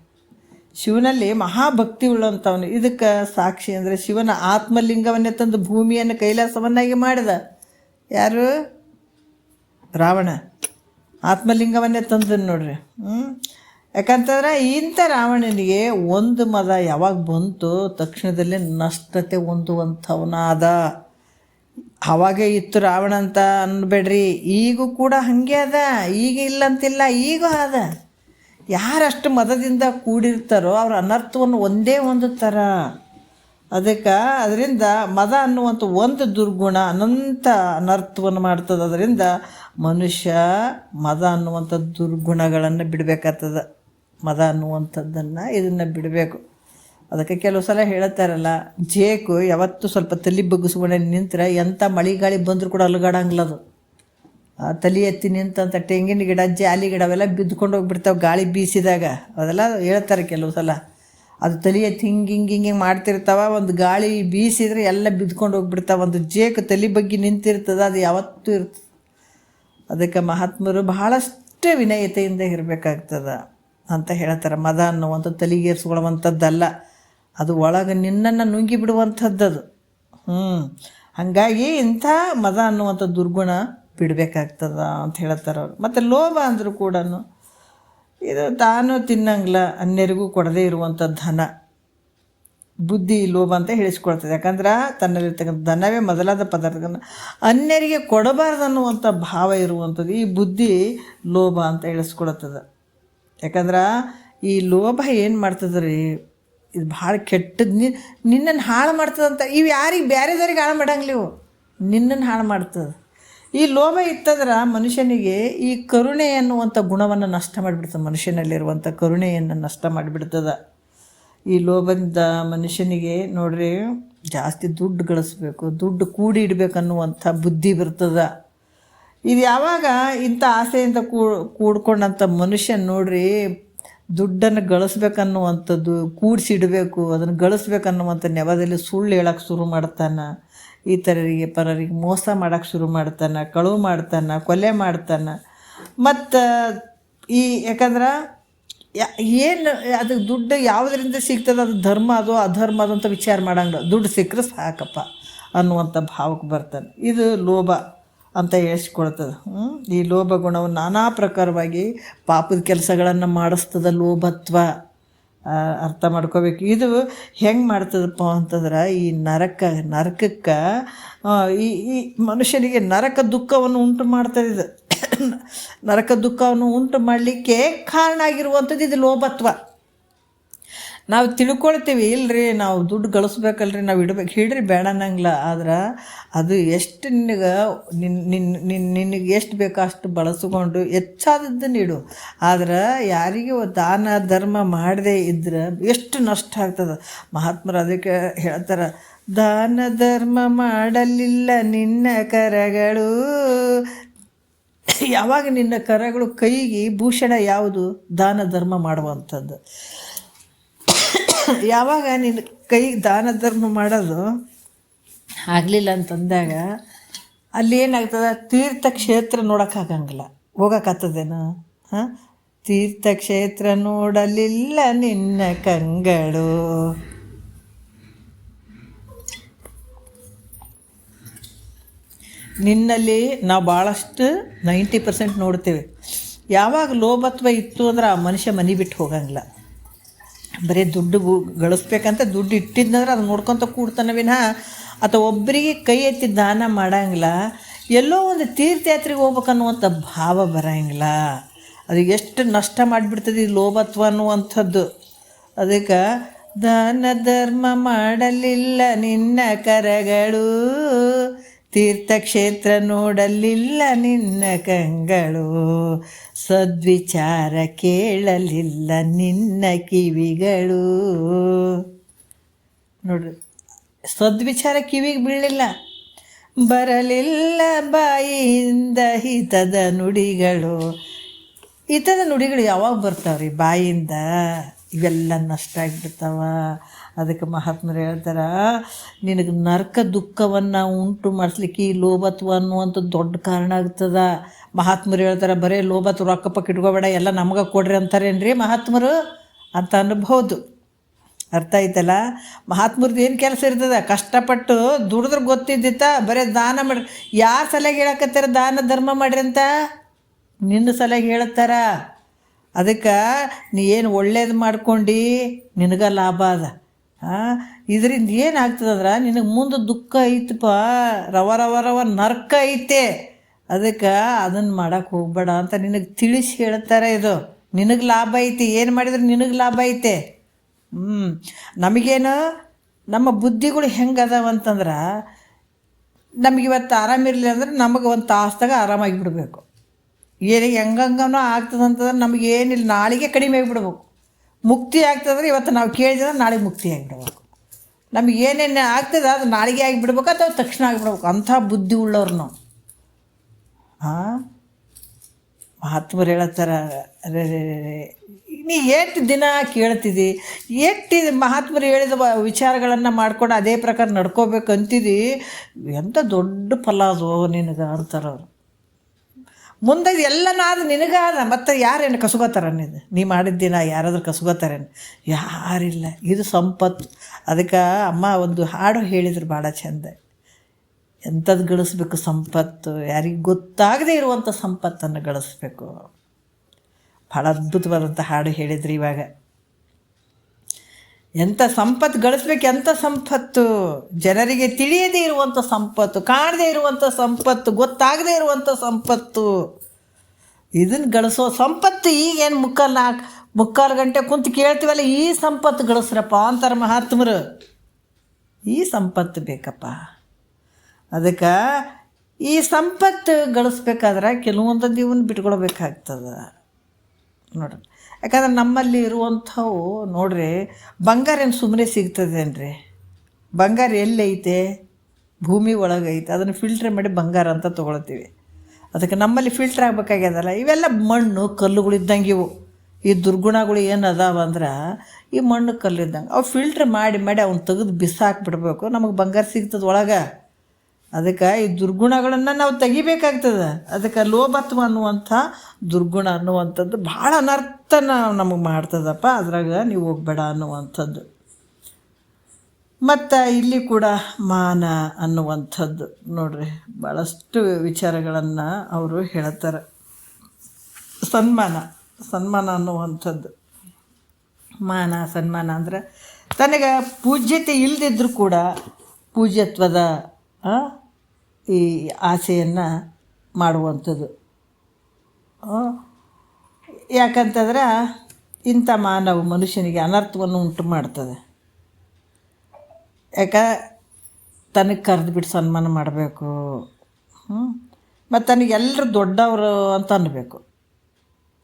ಶಿವನಲ್ಲಿ ಮಹಾಭಕ್ತಿ ಉಳ್ಳಂಥವನು. ಇದಕ್ಕೆ ಸಾಕ್ಷಿ ಅಂದರೆ ಶಿವನ ಆತ್ಮಲಿಂಗವನ್ನೇ ತಂದು ಭೂಮಿಯನ್ನು ಕೈಲಾಸವನ್ನಾಗಿ ಮಾಡಿದ ಯಾರು? ರಾವಣ ಆತ್ಮಲಿಂಗವನ್ನೇ ತಂದನು ನೋಡ್ರಿ. ಯಾಕಂತಂದ್ರೆ ಇಂಥ ರಾವಣನಿಗೆ ಒಂದು ಮದ ಯಾವಾಗ ಬಂತು, ತಕ್ಷಣದಲ್ಲೇ ನಷ್ಟತೆ ಹೊಂದುವಂಥವನಾದ. ಅವಾಗೇ ಇತ್ತು ರಾವಣ ಅಂತ ಅನ್ಬೇಡ್ರಿ, ಈಗೂ ಕೂಡ ಹಾಗೆ ಅದ. ಈಗ ಇಲ್ಲಂತಿಲ್ಲ, ಈಗ ಅದ. ಯಾರಷ್ಟು ಮದದಿಂದ ಕೂಡಿರ್ತಾರೋ ಅವ್ರ ಅನರ್ಥವನ್ನು ಒಂದೇ ಹೊಂದುತ್ತಾರ. ಅದರಿಂದ ಮದ ಅನ್ನುವಂಥ ಒಂದು ದುರ್ಗುಣ ಅನಂತ ಅನರ್ಥವನ್ನು ಮಾಡ್ತದೆ. ಅದರಿಂದ ಮನುಷ್ಯ ಮದ ಅನ್ನುವಂಥ ದುರ್ಗುಣಗಳನ್ನು ಬಿಡಬೇಕಾಗ್ತದೆ. ಮದ ಅನ್ನುವಂಥದ್ದನ್ನು ಇದನ್ನು ಬಿಡಬೇಕು. ಅದಕ್ಕೆ ಕೆಲವು ಸಲ ಹೇಳ್ತಾರಲ್ಲ, ಜೇಕು ಯಾವತ್ತೂ ಸ್ವಲ್ಪ ತಲೆ ಬಗ್ಗಿಸ್ಕೊಂಡೆ ನಿಂತರೆ ಎಂಥ ಮಳೆ ಗಾಳಿ ಬಂದರೂ ಕೂಡ ಅಲುಗಾಡಂಗಿಲ್ಲ ಅದು. ತಲೆ ಎತ್ತಿ ನಿಂತಂಥ ತೆಂಗಿನ ಗಿಡ, ಜಾಲಿ ಗಿಡ ಅವೆಲ್ಲ ಬಿದ್ದುಕೊಂಡು ಹೋಗ್ಬಿಡ್ತಾವೆ ಗಾಳಿ ಬೀಸಿದಾಗ. ಅದೆಲ್ಲ ಹೇಳ್ತಾರೆ ಕೆಲವು ಸಲ. ಅದು ತಲೆ ಎತ್ತಿ ಹಿಂಗೆ ಮಾಡ್ತಿರ್ತಾವೆ, ಒಂದು ಗಾಳಿ ಬೀಸಿದರೆ ಎಲ್ಲ ಬಿದ್ದುಕೊಂಡು ಹೋಗ್ಬಿಡ್ತಾವೆ. ಒಂದು ಜೇಕು ತಲೆ ಬಗ್ಗೆ ನಿಂತಿರ್ತದೆ, ಅದು ಯಾವತ್ತೂ ಇರ್ತದೆ. ಅದಕ್ಕೆ ಮಹಾತ್ಮರು ಬಹಳಷ್ಟು ವಿನಯತೆಯಿಂದ ಇರಬೇಕಾಗ್ತದೆ. ಅಂತ ಹೇಳ್ತಾರೆ. ಮದ ಅನ್ನುವಂಥ ತಲೆಗೇರಿಸ್ಕೊಳ್ಳುವಂಥದ್ದಲ್ಲ, ಅದು ಒಳಗೆ ನಿನ್ನನ್ನು ನುಂಗಿ ಬಿಡುವಂಥದ್ದದು. ಹಾಗಾಗಿ ಇಂಥ ಮದ ಅನ್ನುವಂಥ ದುರ್ಗುಣ ಬಿಡಬೇಕಾಗ್ತದ ಅಂತ ಹೇಳ್ತಾರೆ ಅವರು. ಮತ್ತು ಲೋಭ ಅಂದರೂ ಕೂಡ ಇದು ತಾನು ತಿನ್ನಂಗಿಲ್ಲ, ಅನ್ಯರಿಗೂ ಕೊಡದೇ ಇರುವಂಥ ಧನ, ಬುದ್ಧಿ ಲೋಭ ಅಂತ ಹೇಳಿಸ್ಕೊಳ್ತದೆ. ಯಾಕಂದ್ರೆ ತನ್ನಲ್ಲಿರ್ತಕ್ಕಂಥ ಧನವೇ ಮೊದಲಾದ ಪದಾರ್ಥಗಳನ್ನು ಅನ್ಯರಿಗೆ ಕೊಡಬಾರ್ದು ಅನ್ನುವಂಥ ಭಾವ ಇರುವಂಥದ್ದು ಈ ಬುದ್ಧಿ ಲೋಭ ಅಂತ ಹೇಳಿಸ್ಕೊಳ್ತದೆ. ಯಾಕಂದ್ರೆ ಈ ಲೋಭ ಏನು ಮಾಡ್ತದೆ ರೀ, ಇದು ಭಾಳ ಕೆಟ್ಟದ್ದು, ನಿನ್ನನ್ನು ಹಾಳು ಮಾಡ್ತದಂತ. ಇವು ಯಾರಿಗೆ ಬೇರೆದವ್ರಿಗೆ ಹಾಳು ಮಾಡಂಗಿಲ್ಲ, ಇವು ನಿನ್ನನ್ನು ಹಾಳು ಮಾಡ್ತದೆ. ಈ ಲೋಭ ಇತ್ತಂದ್ರೆ ಮನುಷ್ಯನಿಗೆ ಈ ಕರುಣೆ ಅನ್ನುವಂಥ ಗುಣವನ್ನು ನಷ್ಟ ಮಾಡಿಬಿಡ್ತದೆ. ಮನುಷ್ಯನಲ್ಲಿರುವಂಥ ಕರುಣೆಯನ್ನು ನಷ್ಟ ಮಾಡಿಬಿಡ್ತದೆ. ಈ ಲೋಭದಿಂದ ಮನುಷ್ಯನಿಗೆ ನೋಡ್ರಿ ಜಾಸ್ತಿ ದುಡ್ಡು ಗಳಿಸ್ಬೇಕು, ದುಡ್ಡು ಕೂಡಿ ಇಡಬೇಕನ್ನುವಂಥ ಬುದ್ಧಿ ಬರ್ತದೆ. ಇದು ಯಾವಾಗ ಇಂಥ ಆಸೆಯಿಂದ ಕೂಡ್ಕೊಂಡಂಥ ಮನುಷ್ಯ ನೋಡ್ರಿ ದುಡ್ಡನ್ನು ಗಳಿಸ್ಬೇಕನ್ನುವಂಥದ್ದು, ಕೂಡಿಸಿಡಬೇಕು, ಅದನ್ನು ಗಳಿಸ್ಬೇಕನ್ನುವಂಥ ನೆವದಲ್ಲಿ ಸುಳ್ಳು ಹೇಳೋಕ್ಕೆ ಶುರು ಮಾಡ್ತಾನೆ. ಇತರರಿಗೆ ಪರರಿಗೆ ಮೋಸ ಮಾಡೋಕ್ಕೆ ಶುರು ಮಾಡ್ತಾನೆ, ಕಳುವು ಮಾಡ್ತಾನೆ, ಕೊಲೆ ಮಾಡ್ತಾನೆ. ಮತ್ತು ಈ ಯಾಕಂದ್ರೆ ಏನು ಅದು ದುಡ್ಡು ಯಾವುದರಿಂದ ಸಿಗ್ತದೆ, ಅದು ಧರ್ಮ ಅದು ಅಧರ್ಮ ಅದು ಅಂತ ವಿಚಾರ ಮಾಡಂಗಿಲ್ಲ, ದುಡ್ಡು ಸಿಕ್ಕರೆ ಸಾಕಪ್ಪ ಅನ್ನುವಂಥ ಭಾವಕ್ಕೆ ಬರ್ತಾನೆ. ಇದು ಲೋಭ ಅಂತ ಹೇಳಿಸ್ಕೊಳ್ತದೆ. ಈ ಲೋಭ ಗುಣವನ್ನು ನಾನಾ ಪ್ರಕಾರವಾಗಿ ಪಾಪದ ಕೆಲಸಗಳನ್ನು ಮಾಡಿಸ್ತದೆ ಲೋಭತ್ವ. ಅರ್ಥ ಮಾಡ್ಕೋಬೇಕು. ಇದು ಹೆಂಗೆ ಮಾಡ್ತದಪ್ಪ ಅಂತಂದ್ರೆ ಈ ನರಕಕ್ಕೆ ಈ ಮನುಷ್ಯನಿಗೆ ನರಕ ದುಃಖವನ್ನು ಉಂಟು ಮಾಡ್ತದೆ. ಇದು ನರಕ ದುಃಖವನ್ನು ಉಂಟು ಮಾಡಲಿಕ್ಕೆ ಕಾರಣ ಆಗಿರುವಂಥದ್ದು ಇದು ಲೋಭತ್ವ. ನಾವು ತಿಳ್ಕೊಳ್ತೀವಿ, ಇಲ್ಲರಿ ನಾವು ದುಡ್ಡು ಗಳಿಸ್ಬೇಕಲ್ರಿ, ನಾವು ಇಡ್ಬೇಕು, ಹಿಡ್ರಿ ಬೇಡ ಅನ್ನಂಗಿಲ್ಲ. ಆದ್ರೆ ಅದು ಎಷ್ಟು ನಿನಗೆ ಎಷ್ಟು ಬೇಕೋ ಅಷ್ಟು ಬಳಸ್ಕೊಂಡು ಹೆಚ್ಚಾದದ್ದನ್ನು ಇಡು. ಆದ್ರೆ ಯಾರಿಗೂ ದಾನ ಧರ್ಮ ಮಾಡದೇ ಇದ್ರೆ ಎಷ್ಟು ನಷ್ಟ ಆಗ್ತದೆ. ಮಹಾತ್ಮರು ಅದಕ್ಕೆ ಹೇಳ್ತಾರೆ, ದಾನ ಧರ್ಮ ಮಾಡಲಿಲ್ಲ ನಿನ್ನ ಕರಗಳು. ಯಾವಾಗ ನಿನ್ನ ಕರಗಳು ಕೈಗೆ ಭೂಷಣ ಯಾವುದು? ದಾನ ಧರ್ಮ ಮಾಡುವಂಥದ್ದು. ಯಾವಾಗ ನಿನ್ನ ಕೈ ದಾನ ಧರ್ಮ ಮಾಡೋದು ಆಗಲಿಲ್ಲ ಅಂತಂದಾಗ ಅಲ್ಲಿ ಏನಾಗ್ತದೆ, ತೀರ್ಥಕ್ಷೇತ್ರ ನೋಡೋಕ್ಕಾಗಂಗಿಲ್ಲ, ಹೋಗೋಕ್ಕಾಗ್ತದೇನು? ತೀರ್ಥಕ್ಷೇತ್ರ ನೋಡಲಿಲ್ಲ ನಿನ್ನ ಕಂಗಳು. ನಿನ್ನಲ್ಲಿ ನಾವು ಭಾಳಷ್ಟು 90% ನೋಡ್ತೇವೆ. ಯಾವಾಗ ಲೋಭತ್ವ ಇತ್ತು ಅಂದ್ರೆ ಆ ಮನುಷ್ಯ ಮನೆ ಬಿಟ್ಟು ಹೋಗಂಗಿಲ್ಲ. ಬರೀ ದುಡ್ಡು ಗಳಿಸ್ಬೇಕಂತ ದುಡ್ಡು ಇಟ್ಟಿದ್ದಂದ್ರೆ ಅದು ನೋಡ್ಕೊತ ಕೂಡ್ತಾನೆ ವಿನಃ ಅಥವಾ ಒಬ್ಬರಿಗೆ ಕೈ ಎತ್ತಿ ದಾನ ಮಾಡಂಗಿಲ್ಲ. ಎಲ್ಲೋ ಒಂದು ತೀರ್ಥಯಾತ್ರೆಗೆ ಹೋಗ್ಬೇಕನ್ನುವಂಥ ಭಾವ ಬರೋಂಗಿಲ್ಲ. ಅದು ಎಷ್ಟು ನಷ್ಟ ಮಾಡಿಬಿಡ್ತದೆ ಈ ಲೋಭತ್ವ ಅನ್ನುವಂಥದ್ದು. ಅದಕ್ಕೆ ದಾನ ಧರ್ಮ ಮಾಡಲಿಲ್ಲ ನಿನ್ನ ಕರಗಳು, ತೀರ್ಥಕ್ಷೇತ್ರ ನೋಡಲಿಲ್ಲ ನಿನ್ನ ಕಂಗಳು, ಸದ್ವಿಚಾರ ಕೇಳಲಿಲ್ಲ ನಿನ್ನ ಕಿವಿಗಳು. ನೋಡ್ರಿ, ಸದ್ವಿಚಾರ ಕಿವಿಗೆ ಬೀಳಲಿಲ್ಲ, ಬರಲಿಲ್ಲ ಬಾಯಿಯಿಂದ ಹಿತದ ನುಡಿಗಳು. ಹಿತದ ನುಡಿಗಳು ಯಾವಾಗ ಬರ್ತಾವ್ರಿ ಬಾಯಿಯಿಂದ? ಇವೆಲ್ಲ ನಷ್ಟ ಆಗಿಬಿಡ್ತಾವ. ಅದಕ್ಕೆ ಮಹಾತ್ಮರು ಹೇಳ್ತಾರೆ, ನಿನಗೆ ನರಕ ದುಃಖವನ್ನು ಉಂಟು ಮಾಡಿಸ್ಲಿಕ್ಕೆ ಈ ಲೋಭತ್ವ ಅನ್ನುವಂಥದ್ದು ದೊಡ್ಡ ಕಾರಣ ಆಗ್ತದೆ. ಮಹಾತ್ಮರು ಹೇಳ್ತಾರೆ, ಬರೀ ಲೋಭತ್ವ ರೊಕ್ಕ ಪಕ್ಕ ಇಟ್ಕೋಬೇಡ, ಎಲ್ಲ ನಮಗೆ ಕೊಡ್ರಿ ಅಂತಾರೇನ್ರಿ ಮಹಾತ್ಮರು ಅಂತ ಅನ್ಬೋದು. ಅರ್ಥ ಆಯ್ತಲ್ಲ? ಮಹಾತ್ಮರದ್ದು ಏನು ಕೆಲಸ ಇರ್ತದೆ? ಕಷ್ಟಪಟ್ಟು ದುಡಿದ್ರೆ ಗೊತ್ತಿದ್ದಿತ್ತ, ಬರೀ ದಾನ ಮಾಡ್ರಿ. ಯಾರ ಸಲಹೆ ಹೇಳಕತ್ತಾರ ದಾನ ಧರ್ಮ ಮಾಡ್ರಿ ಅಂತ? ನಿನ್ನ ಸಲಹೆ ಹೇಳ್ತಾರ. ಅದಕ್ಕೆ ನೀ ಏನು ಒಳ್ಳೇದು ಮಾಡ್ಕೊಂಡು ನಿನಗೆ ಲಾಭ ಅದ. ಇದರಿಂದ ಏನಾಗ್ತದಂದ್ರೆ ನಿನಗೆ ಮುಂದೆ ದುಃಖ ಐತಪ್ಪ, ರವ ರವ ರವ ನರ್ಕ ಐತೆ. ಅದಕ್ಕೆ ಅದನ್ನು ಮಾಡೋಕ್ಕೆ ಹೋಗ್ಬೇಡ ಅಂತ ನಿನಗೆ ತಿಳಿಸಿ ಹೇಳ್ತಾರೆ. ಇದು ನಿನಗೆ ಲಾಭ ಐತಿ, ಏನು ಮಾಡಿದ್ರೆ ನಿನಗೆ ಲಾಭ ಐತೆ. ನಮಗೇನು ನಮ್ಮ ಬುದ್ಧಿಗಳು ಹೆಂಗೆ ಅದಾವಂತಂದ್ರೆ, ನಮಗಿವತ್ತು ಆರಾಮಿರಲಿಲ್ಲ ಅಂದ್ರೆ ನಮಗೆ ಒಂದು ತಾಸ್ದಾಗ ಆರಾಮಾಗಿ ಬಿಡಬೇಕು. ಏನು ಹೆಂಗಂಗನೋ ಆಗ್ತದಂತಂದ್ರೆ ನಮಗೇನಿಲ್ಲ, ನಾಳೆಗೆ ಕಡಿಮೆ ಆಗಿಬಿಡ್ಬೇಕು. ಮುಕ್ತಿ ಆಗ್ತದ್ರೆ ಇವತ್ತು ನಾವು ಕೇಳಿದ್ರೆ ನಾಳೆಗೆ ಮುಕ್ತಿ ಆಗಿಬಿಡ್ಬೇಕು. ನಮಗೇನೇನು ಆಗ್ತದೆ ಅದು ನಾಳೆಗೆ ಆಗಿಬಿಡ್ಬೇಕು ಅಥವಾ ತಕ್ಷಣ ಆಗಿಬಿಡ್ಬೇಕು. ಅಂಥ ಬುದ್ಧಿ ಉಳ್ಳವ್ರು ನಾವು. ಮಹಾತ್ಮರು ಹೇಳ್ತಾರ, ನೀ ಎಷ್ಟು ದಿನ ಕೇಳ್ತಿದ್ದಿ, ಎಷ್ಟು ಮಹಾತ್ಮರು ಹೇಳಿದ ವಿಚಾರಗಳನ್ನು ಮಾಡ್ಕೊಂಡು ಅದೇ ಪ್ರಕಾರ ನಡ್ಕೋಬೇಕು ಅಂತಿದ್ದಿ, ಎಂಥ ದೊಡ್ಡ ಫಲ ಅದು ನಿನಗೆ ಅಂತಾರವ್ರು. ಮುಂದೆ ಎಲ್ಲನಾದ್ರು ನಿನಗಾದ ಮತ್ತು ಯಾರೇನು ಕಸ್ಕೋತಾರನ್ನಿದು ನೀ ಮಾಡಿದ್ದೀನ ಯಾರಾದ್ರೂ ಕಸ್ಕೋತಾರೇನು? ಯಾರಿಲ್ಲ. ಇದು ಸಂಪತ್ತು. ಅದಕ್ಕೆ ಅಮ್ಮ ಒಂದು ಹಾಡು ಹೇಳಿದ್ರು ಭಾಳ ಚಂದ. ಎಂಥದ್ದು ಗಳಿಸ್ಬೇಕು ಸಂಪತ್ತು, ಯಾರಿಗೆ ಗೊತ್ತಾಗದೇ ಇರುವಂಥ ಸಂಪತ್ತನ್ನು ಗಳಿಸ್ಬೇಕು. ಭಾಳ ಅದ್ಭುತವಾದಂಥ ಹಾಡು ಹೇಳಿದ್ರಿ. ಇವಾಗ ಎಂಥ ಸಂಪತ್ತು ಗಳಿಸ್ಬೇಕು, ಎಂಥ ಸಂಪತ್ತು, ಜನರಿಗೆ ತಿಳಿಯದೇ ಇರುವಂಥ ಸಂಪತ್ತು, ಕಾಣದೇ ಇರುವಂಥ ಸಂಪತ್ತು, ಗೊತ್ತಾಗದೇ ಇರುವಂಥ ಸಂಪತ್ತು, ಇದನ್ನು ಗಳಿಸೋ ಸಂಪತ್ತು. ಈಗೇನು ಮುಕ್ಕಾಲು ಗಂಟೆ ಕುಂತು ಕೇಳ್ತೀವಲ್ಲ, ಈ ಸಂಪತ್ತು ಗಳಿಸ್ರಪ್ಪ ಅಂತಾರೆ ಮಹಾತ್ಮರು. ಈ ಸಂಪತ್ತು ಬೇಕಪ್ಪ. ಅದಕ್ಕೆ ಈ ಸಂಪತ್ತು ಗಳಿಸ್ಬೇಕಾದ್ರೆ ಕೆಲವೊಂದನ್ನು ಇವನ್ನ ಬಿಟ್ಕೊಳ್ಬೇಕಾಗ್ತದೆ ನೋಡ್ರಿ. ಯಾಕಂದ್ರೆ ನಮ್ಮಲ್ಲಿ ಇರುವಂಥವು ನೋಡ್ರಿ, ಬಂಗಾರ ಏನು ಸುಮ್ಮನೆ ಸಿಗ್ತದೇನ್ರಿ? ಬಂಗಾರ ಎಲ್ಲೈತೆ? ಭೂಮಿ ಒಳಗೈತೆ. ಅದನ್ನು ಫಿಲ್ಟ್ರ್ ಮಾಡಿ ಬಂಗಾರ ಅಂತ ತೊಗೊಳ್ತೀವಿ. ಅದಕ್ಕೆ ನಮ್ಮಲ್ಲಿ ಫಿಲ್ಟ್ರ್ ಆಗಬೇಕಾಗ್ಯದಲ್ಲ. ಇವೆಲ್ಲ ಮಣ್ಣು ಕಲ್ಲುಗಳಿದ್ದಂಗೆ ಇವು. ಈ ದುರ್ಗುಣಗಳು ಏನು ಅದಾವ ಅಂದ್ರೆ ಈ ಮಣ್ಣು ಕಲ್ಲಿದ್ದಂಗೆ. ಅವು ಫಿಲ್ಟ್ರ್ ಮಾಡಿ ಅವ್ನು ತೆಗೆದು ಬಿಸಾಕ್ಬಿಡ್ಬೇಕು, ನಮಗೆ ಬಂಗಾರ ಸಿಗ್ತದೆ ಒಳಗೆ. ಅದಕ್ಕೆ ಈ ದುರ್ಗುಣಗಳನ್ನು ನಾವು ತೆಗಿಬೇಕಾಗ್ತದೆ. ಅದಕ್ಕೆ ಲೋಭತ್ವ ಅನ್ನುವಂಥ ದುರ್ಗುಣ ಅನ್ನುವಂಥದ್ದು ಭಾಳ ಅನರ್ಥನ ನಮಗೆ ಮಾಡ್ತದಪ್ಪ. ಅದ್ರಾಗ ನೀವು ಹೋಗ್ಬೇಡ ಅನ್ನುವಂಥದ್ದು. ಮತ್ತು ಇಲ್ಲಿ ಕೂಡ ಮಾನ ಅನ್ನುವಂಥದ್ದು ನೋಡ್ರಿ, ಭಾಳಷ್ಟು ವಿಚಾರಗಳನ್ನು ಅವರು ಹೇಳ್ತಾರೆ. ಸನ್ಮಾನ ಅನ್ನುವಂಥದ್ದು, ಮಾನ ಸನ್ಮಾನ ಅಂದರೆ ತನಗೆ ಪೂಜ್ಯತೆ ಇಲ್ಲದಿದ್ದರೂ ಕೂಡ ಪೂಜ್ಯತ್ವದ ಈ ಆಸೆಯನ್ನು ಮಾಡುವಂಥದ್ದು. ಯಾಕಂತಂದ್ರೆ ಇಂಥ ಮಾನವ ಮನುಷ್ಯನಿಗೆ ಅನರ್ಥವನ್ನು ಉಂಟು ಮಾಡ್ತದೆ. ತನಗೆ ಕರೆದುಬಿಟ್ಟು ಸನ್ಮಾನ ಮಾಡಬೇಕು, ಮತ್ತು ತನಗೆ ಎಲ್ಲರೂ ದೊಡ್ಡವರು ಅಂತ ಅನ್ನಬೇಕು,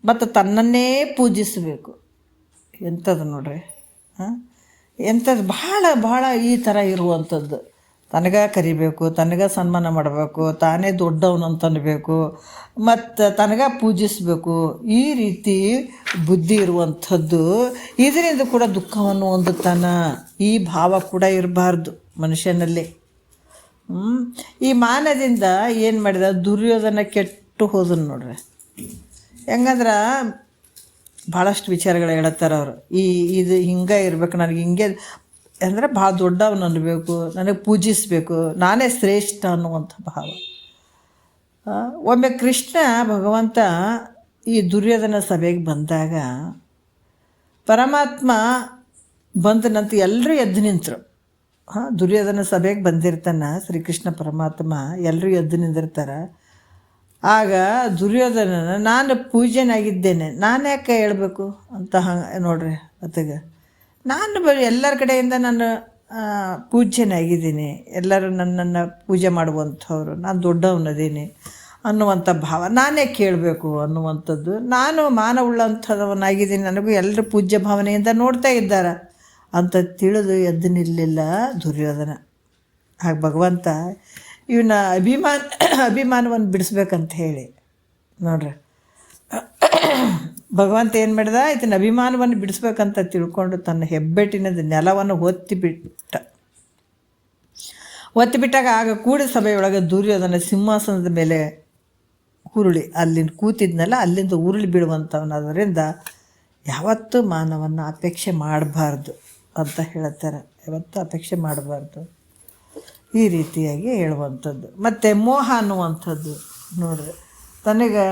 ಮತ್ತು ತನ್ನನ್ನೇ ಪೂಜಿಸಬೇಕು. ಎಂಥದ್ದು ನೋಡ್ರಿ, ಎಂಥದ್ದು ಭಾಳ ಈ ಥರ ಇರುವಂಥದ್ದು. ತನಗೆ ಕರಿಬೇಕು, ತನಗೆ ಸನ್ಮಾನ ಮಾಡಬೇಕು, ತಾನೇ ದೊಡ್ಡವನು ಅಂತ ಅನ್ನಬೇಕು, ಮತ್ತು ತನಗೆ ಪೂಜಿಸಬೇಕು. ಈ ರೀತಿ ಬುದ್ಧಿ ಇರುವಂಥದ್ದು. ಇದರಿಂದ ಕೂಡ ದುಃಖವನ್ನು ಹೊಂದುತ್ತಾನೆ. ಈ ಭಾವ ಕೂಡ ಇರಬಾರ್ದು ಮನುಷ್ಯನಲ್ಲಿ. ಈ ಮಾನದಿಂದ ಏನು ಮಾಡಿದ, ದುರ್ಯೋಧನ ಕೆಟ್ಟು ಹೋದನು ನೋಡ್ರಿ. ಹೆಂಗಂದ್ರೆ ಭಾಳಷ್ಟು ವಿಚಾರಗಳು ಹೇಳ್ತಾರೆ ಅವರು. ಇದು ಹಿಂಗೆ ಇರ್ಬೇಕು, ನನಗೆ ಹಿಂಗೆ ಅಂದರೆ ಭಾಳ ದೊಡ್ಡವನು ಅನ್ನಬೇಕು, ನನಗೆ ಪೂಜಿಸಬೇಕು, ನಾನೇ ಶ್ರೇಷ್ಠ ಅನ್ನುವಂಥ ಭಾವ. ಒಮ್ಮೆ ಕೃಷ್ಣ ಭಗವಂತ ಈ ದುರ್ಯೋಧನ ಸಭೆಗೆ ಬಂದಾಗ ಪರಮಾತ್ಮ ಬಂದನಂತ ಎಲ್ಲರೂ ಎದ್ದು ನಿಂತರು. ದುರ್ಯೋಧನ ಸಭೆಗೆ ಬಂದಿರ್ತಾನೆ ಶ್ರೀಕೃಷ್ಣ ಪರಮಾತ್ಮ, ಎಲ್ಲರೂ ಎದ್ದು ನಿಂದಿರ್ತಾರೆ. ಆಗ ದುರ್ಯೋಧನನ ನಾನು ಪೂಜ್ಯನಾಗಿದ್ದೇನೆ, ನಾನು ಯಾಕೆ ಹೇಳ್ಬೇಕು ಅಂತ ನೋಡ್ರಿ. ಅತ್ತಗ ನಾನು ಎಲ್ಲರ ಕಡೆಯಿಂದ ನಾನು ಪೂಜ್ಯನಾಗಿದ್ದೀನಿ, ಎಲ್ಲರೂ ನನ್ನನ್ನು ಪೂಜೆ ಮಾಡುವಂಥವ್ರು, ನಾನು ದೊಡ್ಡವನದೀನಿ ಅನ್ನುವಂಥ ಭಾವ. ನಾನೇ ಕೇಳಬೇಕು ಅನ್ನುವಂಥದ್ದು. ನಾನು ಮಾನವುಳ್ಳಂಥವನಾಗಿದ್ದೀನಿ, ನನಗೂ ಎಲ್ಲರೂ ಪೂಜ್ಯ ಭಾವನೆಯಿಂದ ನೋಡ್ತಾ ಇದ್ದಾರೆ ಅಂತ ತಿಳಿದು ಎದ್ದು ನಿಲ್ಲಿಲ್ಲ ದುರ್ಯೋಧನ. ಹಾಗೆ ಭಗವಂತ ಇವನ ಅಭಿಮಾನವನ್ನು ಬಿಡಿಸ್ಬೇಕಂತ ಹೇಳಿ ನೋಡ್ರಿ, ಭಗವಂತ ಏನು ಮಾಡಿದ, ಇದನ್ನ ಅಭಿಮಾನವನ್ನು ಬಿಡಿಸ್ಬೇಕಂತ ತಿಳ್ಕೊಂಡು ತನ್ನ ಹೆಬ್ಬೆಟ್ಟಿನ ನೆಲವನ್ನು ಒತ್ತಿಬಿಟ್ಟಾಗ ಆಗ ಕೂಡಿದ ಸಭೆಯೊಳಗೆ ದುರ್ಯೋಧನ ಸಿಂಹಾಸನದ ಮೇಲೆ ಉರುಳಿ, ಅಲ್ಲಿಂದ ಕೂತಿದ್ನಲ್ಲ ಅಲ್ಲಿಂದ ಉರುಳಿ ಬಿಡುವಂಥವನಾದ್ದರಿಂದ ಯಾವತ್ತೂ ಮಾನವನ್ನು ಅಪೇಕ್ಷೆ ಮಾಡಬಾರ್ದು ಅಂತ ಹೇಳ್ತಾರೆ. ಯಾವತ್ತೂ ಅಪೇಕ್ಷೆ ಮಾಡಬಾರ್ದು ಈ ರೀತಿಯಾಗಿ ಹೇಳುವಂಥದ್ದು. ಮತ್ತು ಮೋಹ ಅನ್ನುವಂಥದ್ದು ನೋಡ್ರಿ, ತನಗೆ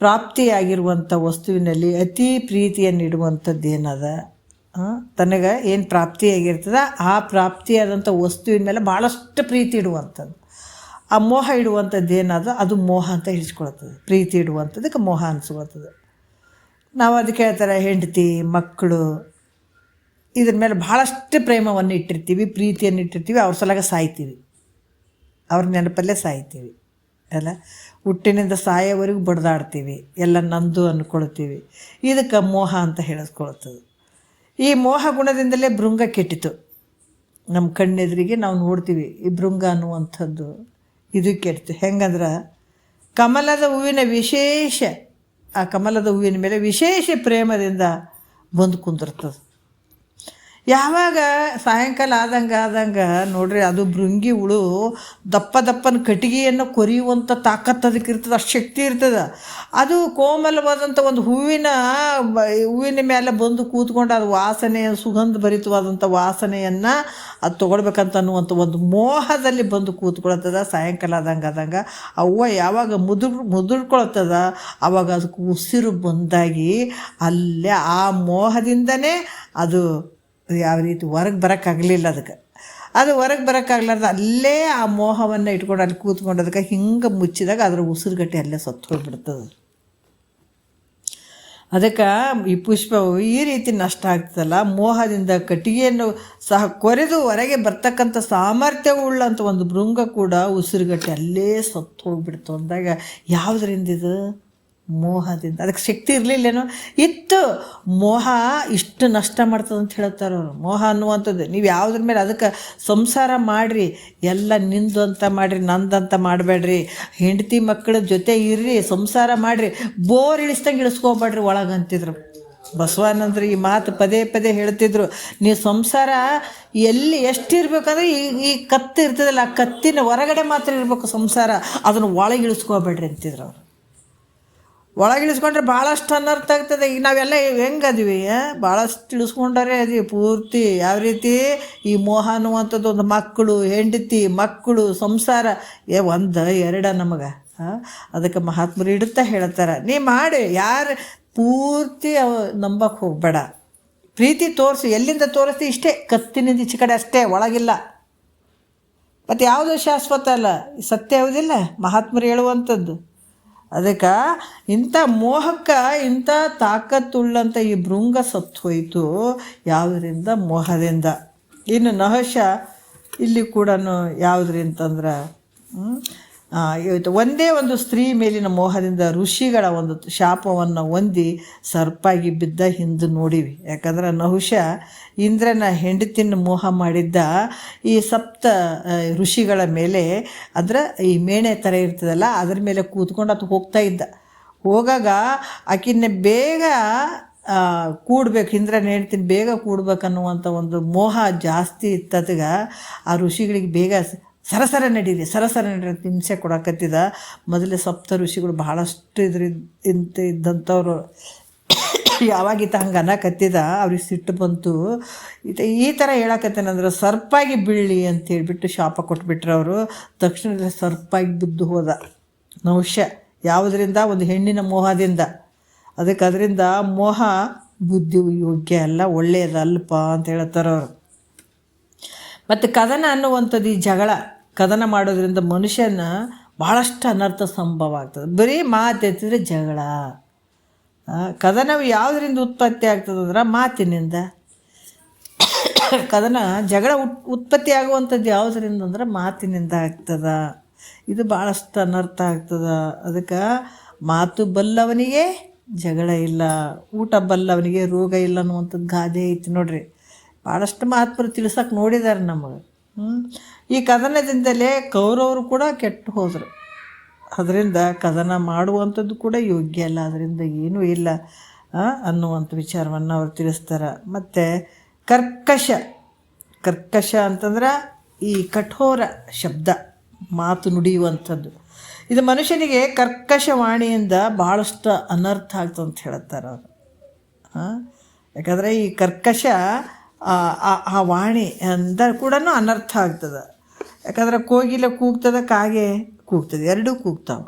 ಪ್ರಾಪ್ತಿಯಾಗಿರುವಂಥ ವಸ್ತುವಿನಲ್ಲಿ ಅತಿ ಪ್ರೀತಿಯನ್ನು ಇಡುವಂಥದ್ದು ಏನದ, ತನಗೆ ಏನು ಪ್ರಾಪ್ತಿಯಾಗಿರ್ತದೆ ಆ ಪ್ರಾಪ್ತಿಯಾದಂಥ ವಸ್ತುವಿನ ಮೇಲೆ ಭಾಳಷ್ಟು ಪ್ರೀತಿ ಇಡುವಂಥದ್ದು. ಆ ಮೋಹ ಇಡುವಂಥದ್ದು ಏನದ ಅದು ಮೋಹ ಅಂತ ಹಿಡಿಸ್ಕೊಳ್ತದೆ. ಪ್ರೀತಿ ಇಡುವಂಥದ್ದಕ್ಕೆ ಮೋಹ ಅನಿಸ್ಕೊಳ್ತದೆ. ನಾವು ಅದಕ್ಕೆ ಹೇಳ್ತಾರೆ, ಹೆಂಡತಿ ಮಕ್ಕಳು ಇದ್ರ ಮೇಲೆ ಭಾಳಷ್ಟು ಪ್ರೇಮವನ್ನು ಇಟ್ಟಿರ್ತೀವಿ, ಪ್ರೀತಿಯನ್ನು ಇಟ್ಟಿರ್ತೀವಿ, ಅವ್ರ ಸಲಗ ಸಾಯ್ತೀವಿ, ಅವ್ರ ನೆನಪಲ್ಲೇ ಸಾಯ್ತೀವಿ ಅಲ್ಲ. ಹುಟ್ಟಿನಿಂದ ಸಾಯೋವರೆಗೂ ಬಡ್ದಾಡ್ತೀವಿ, ಎಲ್ಲ ನಂದು ಅಂದ್ಕೊಳ್ತೀವಿ. ಇದಕ್ಕೆ ಮೋಹ ಅಂತ ಹೇಳಿಸ್ಕೊಳ್ತದೆ. ಈ ಮೋಹ ಗುಣದಿಂದಲೇ ಭೃಂಗ ಕೆಟ್ಟಿತು. ನಮ್ಮ ಕಣ್ಣೆದುರಿಗೆ ನಾವು ನೋಡ್ತೀವಿ ಈ ಭೃಂಗ ಅನ್ನುವಂಥದ್ದು. ಇದು ಕೆಡ್ತು. ಹೆಂಗಂದ್ರೆ ಕಮಲದ ಹೂವಿನ ವಿಶೇಷ, ಆ ಕಮಲದ ಹೂವಿನ ಮೇಲೆ ವಿಶೇಷ ಪ್ರೇಮದಿಂದ ಬಂದು ಕುಂದಿರ್ತದೆ. ಯಾವಾಗ ಸಾಯಂಕಾಲ ಆದಂಗೆ ನೋಡ್ರಿ ಅದು ಭೃಂಗಿ ಹುಳು ದಪ್ಪನ ಕಟ್ಟಿಗೆಯನ್ನು ಕೊರಿಯುವಂಥ ತಾಕತ್ತು ಅದಕ್ಕೆ ಇರ್ತದೆ, ಅಷ್ಟು ಶಕ್ತಿ ಇರ್ತದೆ. ಅದು ಕೋಮಲವಾದಂಥ ಒಂದು ಹೂವಿನ ಮೇಲೆ ಬಂದು ಕೂತ್ಕೊಂಡು ಅದು ವಾಸನೆ, ಸುಗಂಧ ಭರಿತವಾದಂಥ ವಾಸನೆಯನ್ನು ಅದು ತೊಗೊಳ್ಬೇಕಂತ ಅನ್ನುವಂಥ ಒಂದು ಮೋಹದಲ್ಲಿ ಬಂದು ಕೂತ್ಕೊಳ್ತದ. ಸಾಯಂಕಾಲ ಆದಂಗೆ ಅವ್ವ ಯಾವಾಗ ಮುದುರ್ಕೊಳ್ತದ ಆವಾಗ ಅದಕ್ಕೆ ಉಸಿರು ಬಂದಾಗಿ ಅಲ್ಲೇ ಆ ಮೋಹದಿಂದನೇ ಅದು ಯಾವ ರೀತಿ ಹೊರಗೆ ಬರೋಕ್ಕಾಗಲಿಲ್ಲ. ಅದು ಹೊರಗೆ ಬರೋಕ್ಕಾಗ್ಲಾರ್ದು ಅಲ್ಲೇ ಆ ಮೋಹವನ್ನು ಇಟ್ಕೊಂಡು ಅಲ್ಲಿ ಕೂತ್ಕೊಂಡದಕ್ಕೆ ಹಿಂಗೆ ಮುಚ್ಚಿದಾಗ ಅದರ ಉಸಿರುಗಟ್ಟೆ ಅಲ್ಲೇ ಸತ್ತು ಹೋಗ್ಬಿಡ್ತದೆ. ಅದಕ್ಕೆ ಈ ಪುಷ್ಪವು ಈ ರೀತಿ ನಷ್ಟ ಆಗ್ತದಲ್ಲ, ಮೋಹದಿಂದ ಕಟ್ಟಿಗೆಯನ್ನು ಸಹ ಕೊರೆದು ಹೊರಗೆ ಬರ್ತಕ್ಕಂಥ ಸಾಮರ್ಥ್ಯವುಳ್ಳಂಥ ಒಂದು ಭೃಂಗ ಕೂಡ ಉಸಿರುಗಟ್ಟೆ ಅಲ್ಲೇ ಸತ್ತು ಹೋಗ್ಬಿಡ್ತು ಅಂದಾಗ ಯಾವುದರಿಂದ ಇದು? ಮೋಹದಿಂದ. ಅದಕ್ಕೆ ಶಕ್ತಿ ಇರಲಿಲ್ಲೇನೋ, ಇತ್ತು. ಮೋಹ ಇಷ್ಟು ನಷ್ಟ ಮಾಡ್ತದೆ ಅಂತ ಹೇಳ್ತಾರೆ ಅವರು. ಮೋಹ ಅನ್ನುವಂಥದ್ದು ನೀವು ಯಾವುದ್ರ ಮೇಲೆ ಅದಕ್ಕೆ ಸಂಸಾರ ಮಾಡಿರಿ, ಎಲ್ಲ ನಿಂದು ಅಂತ ಮಾಡಿರಿ, ನಂದಂತ ಮಾಡಬೇಡ್ರಿ. ಹೆಂಡತಿ ಮಕ್ಕಳ ಜೊತೆ ಇರ್ರಿ, ಸಂಸಾರ ಮಾಡಿರಿ, ಬೋರ್ ಇಳಿಸ್ದಂಗೆ ಇಳಿಸ್ಕೋಬೇಡ್ರಿ ಒಳಗಂತಿದ್ರು ಬಸವಾನಂದ್ರು. ಈ ಮಾತು ಪದೇ ಹೇಳ್ತಿದ್ರು. ನೀವು ಸಂಸಾರ ಎಲ್ಲಿ ಎಷ್ಟಿರ್ಬೇಕಂದ್ರೆ ಈ ಕತ್ತು ಇರ್ತದಲ್ಲ, ಆ ಕತ್ತಿನ ಹೊರಗಡೆ ಮಾತ್ರ ಇರಬೇಕು ಸಂಸಾರ, ಅದನ್ನು ಒಳಗೆ ಇಳಿಸ್ಕೋಬೇಡ್ರಿ ಅಂತಿದ್ರು ಅವರು. ಒಳಗಿಳಿಸ್ಕೊಂಡ್ರೆ ಭಾಳಷ್ಟು ಅನರ್ಥ ಆಗ್ತದೆ. ಈಗ ನಾವೆಲ್ಲ ಹೆಂಗದೀವಿ, ಭಾಳಷ್ಟು ಇಳಿಸ್ಕೊಂಡರೆ ಅದೀವಿ ಪೂರ್ತಿ. ಯಾವ ರೀತಿ? ಈ ಮೋಹ ಅನ್ನುವಂಥದ್ದು ಒಂದು ಮಕ್ಕಳು, ಹೆಂಡತಿ, ಮಕ್ಕಳು, ಸಂಸಾರ ಒಂದು ಎರಡ ನಮಗೆ. ಅದಕ್ಕೆ ಮಹಾತ್ಮರು ಇಡುತ್ತಾ ಹೇಳ್ತಾರೆ, ನೀ ಮಾಡಿ, ಯಾರು ಪೂರ್ತಿ ನಂಬಕ್ಕೆ ಹೋಗಬೇಡ. ಪ್ರೀತಿ ತೋರಿಸಿ, ಎಲ್ಲಿಂದ ತೋರಿಸ್ತಿ ಇಷ್ಟೇ, ಕತ್ತಿನಿಂದ ಈಚೆ ಕಡೆ ಅಷ್ಟೇ, ಒಳಗಿಲ್ಲ. ಮತ್ತು ಯಾವುದೂ ಶಾಶ್ವತ ಅಲ್ಲ, ಸತ್ಯ ಯಾವುದಿಲ್ಲ ಮಹಾತ್ಮರು ಹೇಳುವಂಥದ್ದು. ಅದಕ್ಕೆ ಇಂಥ ಮೋಹಕ್ಕೆ ಇಂಥ ತಾಕತ್ತುಳ್ಳಂಥ ಈ ಭೃಂಗ ಸತ್ತು ಹೋಯಿತು. ಯಾವುದರಿಂದ? ಮೋಹದಿಂದ. ಇನ್ನು ನಹುಷ ಇಲ್ಲಿ ಕೂಡ ಯಾವುದ್ರಿಂತಂದ್ರೆ ಇವತ್ತು ಒಂದೇ ಒಂದು ಸ್ತ್ರೀ ಮೇಲಿನ ಮೋಹದಿಂದ ಋಷಿಗಳ ಒಂದು ಶಾಪವನ್ನು ಹೊಂದಿ ಸರ್ಪಾಗಿ ಬಿದ್ದ ಹಿಂದೆ ನೋಡಿವಿ. ಯಾಕಂದ್ರೆ ನಹುಷ ಇಂದ್ರನ ಹೆಂಡತಿನ ಮೋಹ ಮಾಡಿದ್ದ ಈ ಸಪ್ತ ಋಷಿಗಳ ಮೇಲೆ, ಅಂದ್ರೆ ಈ ಮೇಣೆ ಥರ ಇರ್ತದಲ್ಲ ಅದ್ರ ಮೇಲೆ ಕೂತ್ಕೊಂಡು ಅದು ಹೋಗ್ತಾ ಇದ್ದ. ಹೋಗಾಗ ಆಕಿನ್ನ ಬೇಗ ಕೂಡ್ಬೇಕು, ಇಂದ್ರನ ಹೆಂಡ್ತಿನ ಬೇಗ ಕೂಡ್ಬೇಕನ್ನುವಂಥ ಒಂದು ಮೋಹ ಜಾಸ್ತಿ ಇತ್ತದಗ ಆ ಋಷಿಗಳಿಗೆ ಬೇಗ ಸರಸರ ನಡೀರಿ ಅಂತ ಹಿಂಸೆ ಕೊಡಕತ್ತಿದ. ಮೊದಲೇ ಸಪ್ತ ಋಷಿಗಳು ಭಾಳಷ್ಟು ಇದ್ದಂಥವ್ರು. ಯಾವಾಗಿತ್ತ ಹಂಗೆ ಅನ್ನಕತ್ತಿದ, ಅವ್ರಿಗೆ ಸಿಟ್ಟು ಬಂತು. ಈ ಥರ ಹೇಳಕತ್ತೇನಂದ್ರೆ ಸರ್ಪಾಗಿ ಬೀಳಿ ಅಂತ ಹೇಳ್ಬಿಟ್ಟು ಶಾಪ ಕೊಟ್ಬಿಟ್ರೆ ಅವರು. ತಕ್ಷಣದಲ್ಲಿ ಸರ್ಪಾಗಿ ಬಿದ್ದು ಹೋದ ನಹುಷ. ಯಾವುದರಿಂದ? ಒಂದು ಹೆಣ್ಣಿನ ಮೋಹದಿಂದ. ಅದಕ್ಕೆ ಅದರಿಂದ ಮೋಹ ಬುದ್ಧಿ ಯೋಗ್ಯ ಅಲ್ಲ, ಒಳ್ಳೆಯದಲ್ಪ ಅಂತ ಹೇಳ್ತಾರೆ ಅವರು. ಮತ್ತು ಕದನ ಅನ್ನುವಂಥದ್ದು, ಈ ಜಗಳ ಕದನ ಮಾಡೋದ್ರಿಂದ ಮನುಷ್ಯನ ಭಾಳಷ್ಟು ಅನರ್ಥ ಸಂಭವ ಆಗ್ತದೆ. ಬರೀ ಮಾತೆತ್ತಿದ್ರೆ ಜಗಳ. ಕದನವು ಯಾವುದರಿಂದ ಉತ್ಪತ್ತಿ ಆಗ್ತದಂದ್ರೆ ಮಾತಿನಿಂದ. ಕದನ ಜಗಳ ಉತ್ಪತ್ತಿ ಆಗುವಂಥದ್ದು ಯಾವುದರಿಂದ ಅಂದ್ರೆ ಮಾತಿನಿಂದ ಆಗ್ತದೆ. ಇದು ಭಾಳಷ್ಟು ಅನರ್ಥ ಆಗ್ತದೆ. ಅದಕ್ಕೆ ಮಾತು ಬಲ್ಲವನಿಗೆ ಜಗಳ ಇಲ್ಲ, ಊಟ ಬಲ್ಲವನಿಗೆ ರೋಗ ಇಲ್ಲ ಅನ್ನುವಂಥದ್ದು ಗಾದೆ ಐತಿ ನೋಡ್ರಿ. ಭಾಳಷ್ಟು ಮಹಾತ್ಮರು ತಿಳಿಸೋಕೆ ನೋಡಿದ್ದಾರೆ ನಮಗೆ. ಈ ಕದನದಿಂದಲೇ ಕೌರವರು ಕೂಡ ಕೆಟ್ಟು ಹೋದರು. ಅದರಿಂದ ಕದನ ಮಾಡುವಂಥದ್ದು ಕೂಡ ಯೋಗ್ಯ ಅಲ್ಲ, ಅದರಿಂದ ಏನೂ ಇಲ್ಲ ಅನ್ನುವಂಥ ವಿಚಾರವನ್ನು ಅವರು ತಿಳಿಸ್ತಾರೆ. ಮತ್ತು ಕರ್ಕಶ ಅಂತಂದ್ರೆ ಈ ಕಠೋರ ಶಬ್ದ, ಮಾತು ನುಡಿಯುವಂಥದ್ದು. ಇದು ಮನುಷ್ಯನಿಗೆ ಕರ್ಕಶ ವಾಣಿಯಿಂದ ಭಾಳಷ್ಟು ಅನರ್ಥ ಆಗ್ತದೆ ಅಂತ ಹೇಳ್ತಾರೆ ಅವರು. ಯಾಕಂದರೆ ಈ ಕರ್ಕಶ ಆ ವಾಣಿ ಅಂದ ಕೂಡ ಅನರ್ಥ ಆಗ್ತದೆ. ಯಾಕಂದ್ರೆ ಕೋಗಿಲೆ ಕೂಗ್ತದೆ, ಕಾಗೆ ಕೂಗ್ತದೆ, ಎರಡೂ ಕೂಗ್ತಾವೆ.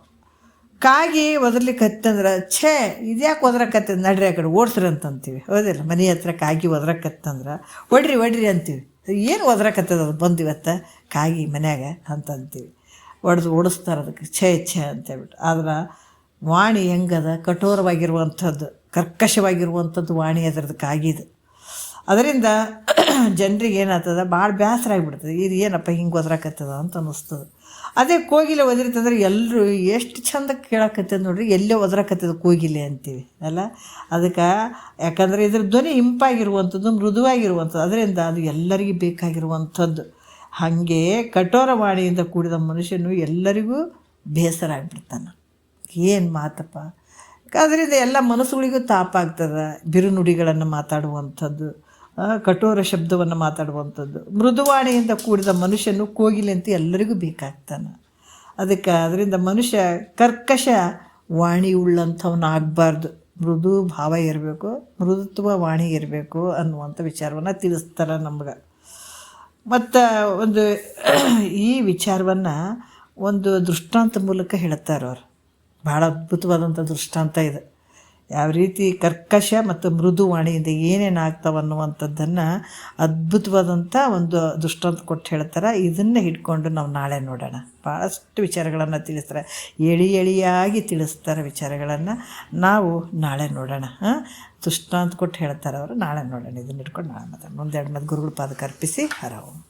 ಕಾಗಿ ಒದರ್ಲಿಕ್ಕೆ ಹತ್ತಂದ್ರೆ ಛೇ ಇದ್ಯಾಕೆ ಒದ್ರಕತ್ತದ, ನಡ್ರಿ ಆ ಕಡೆ ಓಡಿಸ್ರಿ ಅಂತಂತೀವಿ, ಹೌದಿಲ್ಲ? ಮನೆ ಹತ್ರ ಕಾಗಿ ಒದ್ರಕತ್ತಂದ್ರೆ ಹೊಡ್ರಿ ಅಂತೀವಿ. ಏನು ಒದ್ರಕತ್ತದ ಅದು ಬಂದು ಇವತ್ತು ಕಾಗಿ ಮನ್ಯಾಗ ಅಂತಂತೀವಿ. ಓಡಿಸ್ತಾರೆ ಅದಕ್ಕೆ ಛೇ ಅಂತೇಳ್ಬಿಟ್ಟು. ಆದ್ರೆ ವಾಣಿ ಹೆಂಗದ? ಕಠೋರವಾಗಿರುವಂಥದ್ದು, ಕರ್ಕಶವಾಗಿರುವಂಥದ್ದು ವಾಣಿ ಅದರದ್ದು ಕಾಗಿದು. ಅದರಿಂದ ಜನರಿಗೆ ಏನಾಗ್ತದೆ, ಭಾಳ ಬೇಸರ ಆಗಿಬಿಡ್ತದೆ. ಇದು ಏನಪ್ಪ ಹಿಂಗೆ ಒದ್ರಾಕತ್ತದ ಅಂತ ಅನ್ನಿಸ್ತದೆ. ಅದೇ ಕೋಗಿಲೆ ಒದರಿತಂದ್ರೆ ಎಲ್ಲರೂ ಎಷ್ಟು ಚಂದ ಕೇಳಕತ್ತದ ನೋಡ್ರಿ, ಎಲ್ಲೇ ಒದ್ರಾಕತ್ತದ ಕೋಗಿಲೆ ಅಂತೀವಿ ಅಲ್ಲ. ಅದಕ್ಕೆ ಯಾಕಂದರೆ ಇದ್ರ ಧ್ವನಿ ಇಂಪಾಗಿರುವಂಥದ್ದು, ಮೃದುವಾಗಿರುವಂಥದ್ದು, ಅದರಿಂದ ಅದು ಎಲ್ಲರಿಗೂ ಬೇಕಾಗಿರುವಂಥದ್ದು. ಹಾಗೆ ಕಠೋರ ವಾಣಿಯಿಂದ ಕೂಡಿದ ಮನುಷ್ಯನು ಎಲ್ಲರಿಗೂ ಬೇಸರ ಆಗಿಬಿಡ್ತಾನೆ. ಏನು ಮಾತಪ್ಪ! ಅದರಿಂದ ಎಲ್ಲ ಮನಸ್ಸುಗಳಿಗೂ ತಾಪ ಆಗ್ತದೆ. ಬಿರುನುಡಿಗಳನ್ನು ಮಾತಾಡುವಂಥದ್ದು, ಕಠೋರ ಶಬ್ದವನ್ನು ಮಾತಾಡುವಂಥದ್ದು. ಮೃದುವಾಣಿಯಿಂದ ಕೂಡಿದ ಮನುಷ್ಯನು ಕೋಗಿಲೆ ಅಂತ ಎಲ್ಲರಿಗೂ ಬೇಕಾಗ್ತಾನೆ. ಅದಕ್ಕೆ ಅದರಿಂದ ಮನುಷ್ಯ ಕರ್ಕಶ ವಾಣಿ ಉಳ್ಳಂಥವನಾಗಬಾರ್ದು, ಮೃದು ಭಾವ ಇರಬೇಕು, ಮೃದುತ್ವ ವಾಣಿ ಇರಬೇಕು ಅನ್ನುವಂಥ ವಿಚಾರವನ್ನು ತಿಳಿಸ್ತಾರೆ ನಮ್ಗೆ. ಮತ್ತು ಒಂದು ಈ ವಿಚಾರವನ್ನು ಒಂದು ದೃಷ್ಟಾಂತ ಮೂಲಕ ಹೇಳ್ತಾರೆ ಅವರು. ಭಾಳ ಅದ್ಭುತವಾದಂಥ ದೃಷ್ಟಾಂತ ಇದು. ಯಾವ ರೀತಿ ಕರ್ಕಶ ಮತ್ತು ಮೃದುವಾಣಿಯಿಂದ ಏನೇನು ಆಗ್ತಾವೆ ಅನ್ನುವಂಥದ್ದನ್ನು ಅದ್ಭುತವಾದಂಥ ಒಂದು ದೃಷ್ಟಾಂತ ಕೊಟ್ಟು ಹೇಳ್ತಾರೆ. ಇದನ್ನೇ ಹಿಡ್ಕೊಂಡು ನಾವು ನಾಳೆ ನೋಡೋಣ. ಭಾಳಷ್ಟು ವಿಚಾರಗಳನ್ನು ತಿಳಿಸ್ತಾರೆ, ಎಳಿಯಾಗಿ ತಿಳಿಸ್ತಾರೆ ವಿಚಾರಗಳನ್ನು. ನಾವು ನಾಳೆ ನೋಡೋಣ. ದೃಷ್ಟಾಂತ ಕೊಟ್ಟು ಹೇಳ್ತಾರೆ ಅವರು. ನಾಳೆ ನೋಡೋಣ. ಇದನ್ನ ಹಿಡ್ಕೊಂಡು ನಾಳೆ ಮಾತಾಡೋಣ. ಒಂದೆರಡು ಮತ್ತು ಗುರುಗಳ ಪಾದಕ್ಕೆ ಅರ್ಪಿಸಿ ಹರ ಓಂ.